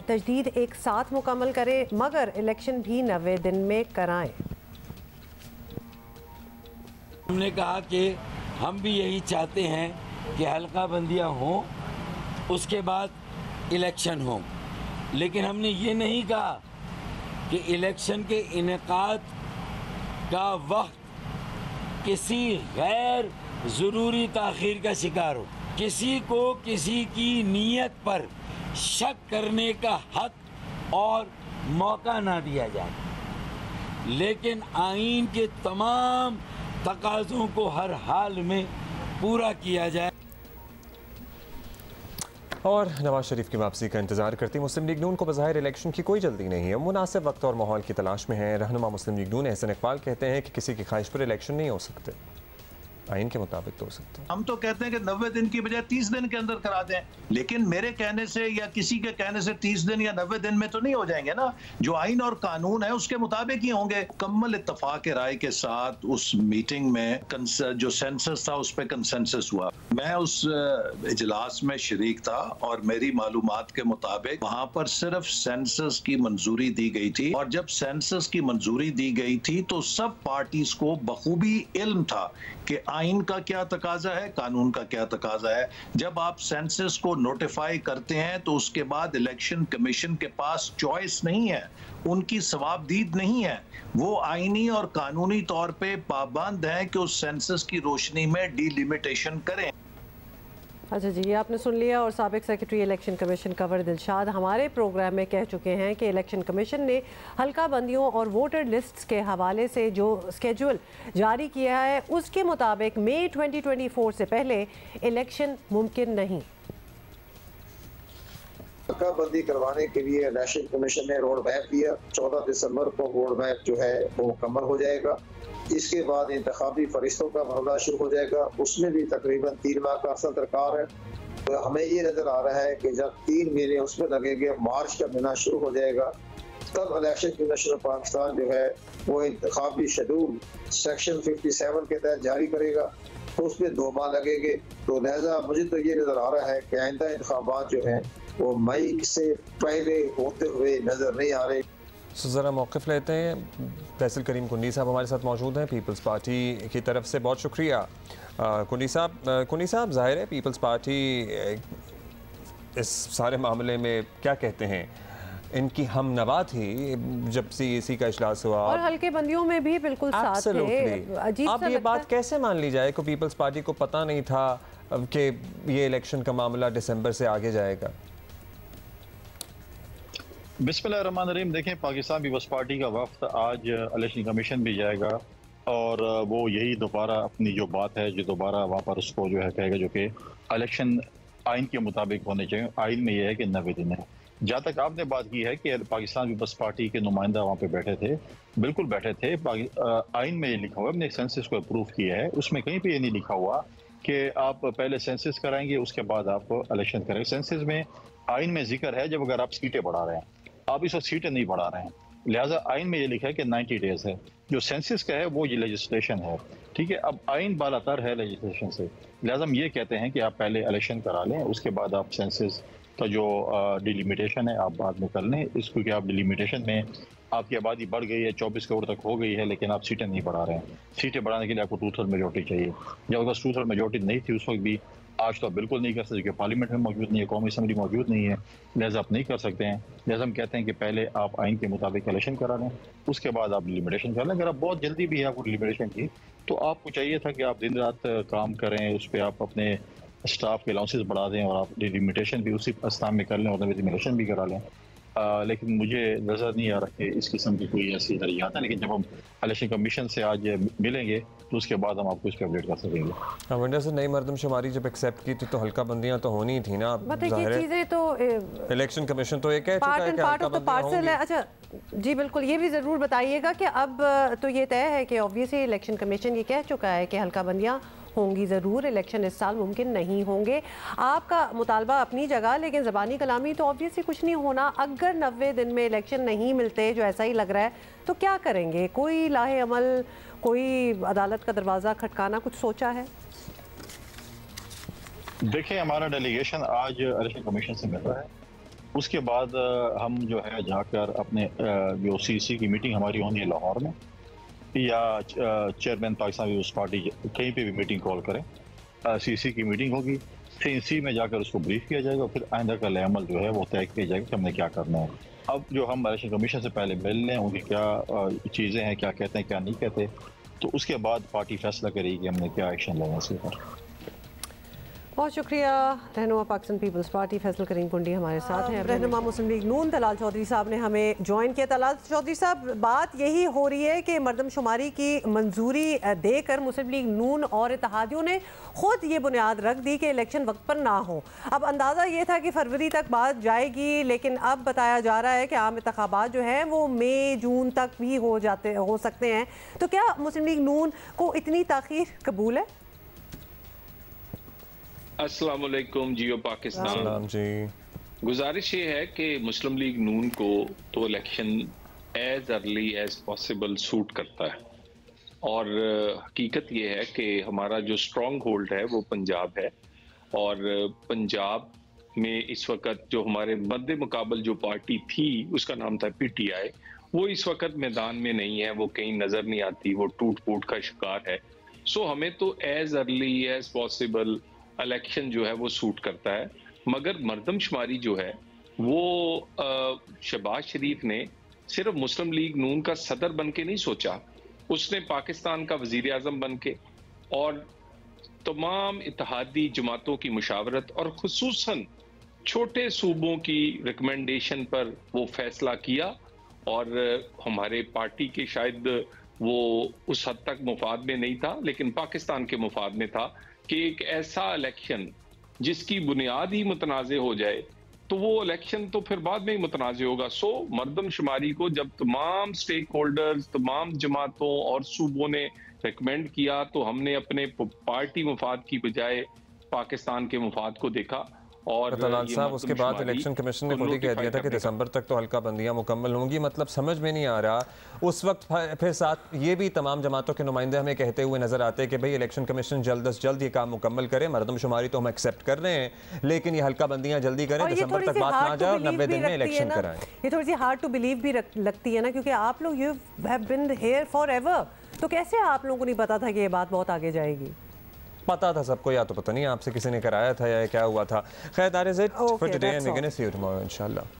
तजदीद एक साथ मुकम्मल करे, मगर इलेक्शन भी 90 दिन में कराएं। हमने कहा कि हम भी यही चाहते हैं कि हल्का बंदियाँ हों, उसके बाद इलेक्शन हो, लेकिन हमने ये नहीं कहा कि इलेक्शन के इनेकाद का वक्त किसी गैर ज़रूरी ताख़ीर का शिकार हो। किसी को किसी की नीयत पर शक करने का हक और मौका ना दिया जाए, लेकिन आइन के तमाम तकाज़ों को हर हाल में पूरा किया जाए। और नवाज शरीफ की वापसी का इंतजार करती मुस्लिम लीग नून को बज़ाहिर इलेक्शन की कोई जल्दी नहीं है, मुनासिब वक्त और माहौल की तलाश में है। रहनुमा मुस्लिम लीग नून एहसन इकबाल कहते हैं कि किसी की ख्वाहिश पर इलेक्शन नहीं हो सकते। आइन के मुताबिक तो हो सकता है। हम तो कहते हैं कि 90 दिन की बजाय 30 दिन के अंदर करा दें, लेकिन मेरे कहने से या किसी के कहने से 30 दिन या 90 दिन में तो नहीं हो जाएंगे ना। जो आइन और कानून है उसके मुताबिक ही होंगे। मुकम्मल इत्तफाक राय के साथ उस मीटिंग में जो सेंसस था उस पर कंसेंसस हुआ। मैं उस इजलास में शरीक था और मेरी मालूमात के मुताबिक वहां पर सिर्फ सेंसस की मंजूरी दी गई थी, और जब सेंसस की मंजूरी दी गई थी तो सब पार्टीज को बखूबी इल्म था कि आइन का क्या तकाजा है, कानून का क्या तकाजा है। जब आप सेंसस को नोटिफाई करते हैं तो उसके बाद इलेक्शन कमीशन के पास चॉइस नहीं है, उनकी सवाबदीद नहीं है। वो आइनी और कानूनी तौर पे पाबंद है कि उस सेंसस की रोशनी में डिलिमिटेशन करें। अच्छा जी, ये आपने सुन लिया। और साबिक secretary election commission Kanwar Dilshad हमारे प्रोग्राम में कह चुके हैं कि इलेक्शन कमीशन ने हल्का बंदियों और वोटर लिस्ट्स के हवाले से जो स्केड्यूल जारी किया है उसके मुताबिक मई 2024 से पहले इलेक्शन मुमकिन नहीं। हल्का बंदी करवाने के लिए इलेक्शन कमीशन ने रोड मैप दिया। 14 दिसंबर को रोड मैप जो है वो मुकम्मल हो जाएगा। इसके बाद इंतखाबी फरिश्तों का मामला शुरू हो जाएगा, उसमें भी तकरीबन 3 माह का अर्सा दरकार है। तो हमें ये नजर आ रहा है कि जब 3 महीने उसमें लगेंगे, मार्च का महीना शुरू हो जाएगा, तब इलेक्शन कमीशन ऑफ पाकिस्तान जो है वो इंतखाबी शेड्यूल सेक्शन 57 के तहत जारी करेगा, तो उसमें 2 माह लगेंगे। तो लिहाजा मुझे तो ये नजर आ रहा है कि आइंदा इंतखाबात जो है वो मई से पहले होते हुए नजर नहीं आ रहे। ज़रा मौक़िफ़ लेते हैं। फैसल करीम कुंडी साहब हमारे साथ मौजूद हैं पीपल्स पार्टी की तरफ से, बहुत शुक्रिया। कुंडी साहब ज़ाहिर है पीपल्स पार्टी इस सारे मामले में क्या कहते हैं, इनकी हम नवा थी जब CEC का इजलास हुआ और हल्के बंदियों में भी बिल्कुल साथ थे। अजीब अब ये बात कैसे मान ली जाए कि पीपल्स पार्टी को पता नहीं था कि ये इलेक्शन का मामला दिसंबर से आगे जाएगा? बिस्मिल्लाहिर्रहमानिर्रहीम। देखें, पाकिस्तान पीपल्स पार्टी का वफ्द आज इलेक्शन कमीशन भी जाएगा और वो यही दोबारा अपनी जो बात है जो दोबारा वहाँ पर उसको जो है कहेगा, जो कि इलेक्शन आइन के मुताबिक होने चाहिए। आइन में यह है कि 90 दिन है। जहाँ तक आपने बात की है कि पाकिस्तान पीपल्स पार्टी के नुमाइंदा वहाँ पे बैठे थे, बिल्कुल बैठे थे। आइन में ये लिखा हुआ है, हमने सेंसस को अप्रूव किया है, उसमें कहीं पर ये नहीं लिखा हुआ कि आप पहले सेंसस कराएंगे उसके बाद आप इलेक्शन करेंगे। सेंसस में आइन में जिक्र है जब अगर आप सीटें बढ़ा रहे हैं, आप इस वक्त सीटें नहीं बढ़ा रहे हैं, लिहाजा आइन में ये लिखा है कि 90 डेज है। जो सेंसस का है वो ये लेजिस्लेशन है, ठीक है। अब आइन बालातर है लेजिस्लेशन से, लिहाजा हम ये कहते हैं कि आप पहले इलेक्शन करा लें, उसके बाद आप सेंसस का जो डिलिमिटेशन है आप बाद में कर लें। इसको कि आप डिलिमिटेशन में आपकी आबादी बढ़ गई है, 24 करोड़ तक हो गई है, लेकिन आप सीटें नहीं बढ़ा रहे हैं। सीटें बढ़ाने के लिए आपको 2/3 मेजोरिटी चाहिए। जब अगर 2/3 मेजोरिटी नहीं थी उस वक्त भी, आज तो आप बिल्कुल नहीं कर सकते क्योंकि पार्लियामेंट में मौजूद नहीं है, कौमी असम्बली मौजूद नहीं है, लिहाजा आप नहीं कर सकते हैं। लिहाजा हम कहते हैं कि पहले आप आइन के मुताबिक इलेक्शन करा लें, उसके बाद आप डिलिमिटेशन कर लें। अगर आप बहुत जल्दी भी है आपको डिलिमिटेशन की, तो आपको चाहिए था कि आप दिन रात काम करें, उस पर आप अपने स्टाफ के अलाउंसेस बढ़ा दें और आप डिलिमिटेशन भी उसी स्थान में कर लें और डिलिमिटेशन भी करा लें। लेकिन मुझे नज़र नहीं आ रहा कि इस किस्म की कोई ऐसी दरियात है। लेकिन जब हम इलेक्शन कमीशन से आज मिलेंगे तो उसके बाद हम आपको इस पर अपडेट कर सकेंगे। विंडो से नई मरदमशुमारी जब एक्सेप्ट की थी तो हल्का बंदियां तो होनी थी ना। चीज़ें तो इलेक्शन कमीशन तो ये कह चुका है कि हल्का बंदियां होंगी। अच्छा जी बिल्कुल, ये भी ज़रूर बताइएगा कि अब तो ये तय है कि ऑब्वियसली इलेक्शन कमीशन ये कह चुका है कि हल्का बंदियां होंगी ज़रूर, इलेक्शन इस साल मुमकिन नहीं होंगे। आपका मुतालबा अपनी जगह, लेकिन ज़बानी कलामी तो ऑब्वियसली कुछ नहीं होना। अगर 90 दिन में इलेक्शन नहीं मिलते, जो ऐसा ही लग रहा है, तो क्या करेंगे? कोई लाहे अमल, कोई अदालत का दरवाज़ा खटकाना कुछ सोचा है? देखिए, हमारा डेलीगेशन आज इलेक्शन कमीशन से मिल रहा है, उसके बाद हम जो है जाकर अपने जो CEC की मीटिंग हमारी होनी है लाहौर में, या चेयरमैन पाकिस्तान पीपल्स पार्टी कहीं पे भी मीटिंग कॉल करें, CEC की मीटिंग होगी, CEC में जाकर उसको ब्रीफ किया जाएगा, फिर आइंदा का अमल जो है वो तय किया जाएगा कि हमने क्या करना है। अब जो हम इलेक्शन कमीशन से पहले मिल लें, उनकी क्या चीज़ें हैं, क्या कहते हैं क्या नहीं कहते, तो उसके बाद पार्टी फैसला करेगी कि हमने क्या एक्शन लेना है इसके ऊपर। बहुत शुक्रिया। रहनुमा पाकिस्तान पीपल्स पार्टी फैसल करीम कुंडी हमारे साथ हैं। रहनुमा मुस्लिम लीग नून तलाल चौधरी साहब ने हमें ज्वाइन किया। तलाल चौधरी साहब, बात यही हो रही है कि मरदमशुमारी की मंजूरी देकर मुस्लिम लीग नून और इत्तेहादियों ने खुद ये बुनियाद रख दी कि इलेक्शन वक्त पर ना हो। अब अंदाज़ा ये था कि फरवरी तक बात जाएगी, लेकिन अब बताया जा रहा है कि आम इंतखाबात जो हैं वो मई जून तक भी हो सकते हैं। तो क्या मुस्लिम लीग नून को इतनी ताख़ीर कबूल है? अस्सलाम वालेकुम जियो पाकिस्तान जी। गुजारिश ये है कि मुस्लिम लीग नून को तो election as early as possible suit करता है, और हकीकत ये है कि हमारा जो स्ट्रॉन्ग होल्ड है वो पंजाब है, और पंजाब में इस वक्त जो हमारे मद्दे मुकाबल जो पार्टी थी उसका नाम था PTI, वो इस वक्त मैदान में नहीं है, वो कहीं नजर नहीं आती, वो टूट फूट का शिकार है। सो हमें तो as early as possible election जो है वो सूट करता है, मगर मर्दमशुमारी जो है वो शहबाज शरीफ ने सिर्फ मुस्लिम लीग नून का सदर बन के नहीं सोचा, उसने पाकिस्तान का वजीर आजम बन के और तमाम इत्तेहादी जमातों की मुशावरत और खुसूसन छोटे सूबों की रिकमेंडेशन पर वो फैसला किया, और हमारे पार्टी के शायद वो उस हद तक मुफाद में नहीं था, लेकिन पाकिस्तान के मुफाद में था कि एक ऐसा इलेक्शन जिसकी बुनियाद ही मुतनाज़ हो जाए तो वो इलेक्शन तो फिर बाद में ही मुतनाज़ होगा। सो मर्दमशुमारी को जब तमाम स्टेक होल्डर्स, तमाम जमातों और सूबों ने रिकमेंड किया तो हमने अपने पार्टी मुफाद की बजाय पाकिस्तान के मुफाद को देखा। और साहब उसके बाद इलेक्शन कमीशन ने खुद ही कह दिया था कि दिसंबर तक तो हल्का बंदियां मुकम्मल होंगी। मतलब समझ में नहीं आ रहा, उस वक्त फिर साथ ये भी तमाम जमातों के नुमाइंदे हमें कहते हुए नजर आते हैं कि भाई इलेक्शन कमीशन जल्द अज जल्द ये काम मुकम्मल करे, मरदमशुमारी तो हम एक्सेप्ट कर रहे हैं, लेकिन ये हल्का बंदियां जल्दी करें, दिसंबर तक बात ना जाए और 90 दिन में इलेक्शन कराएं। ये थोड़ी सी हार्ड टू बिलीव भी लगती है ना, क्योंकि आप लोग you have been here forever, तो कैसे आप लोगों को नहीं पता था कि ये बात बहुत आगे जाएगी? पता था सबको, या तो पता नहीं आपसे किसी ने कराया था या क्या हुआ था। खैर that is it for today and we gonna see you tomorrow इंशाल्लाह।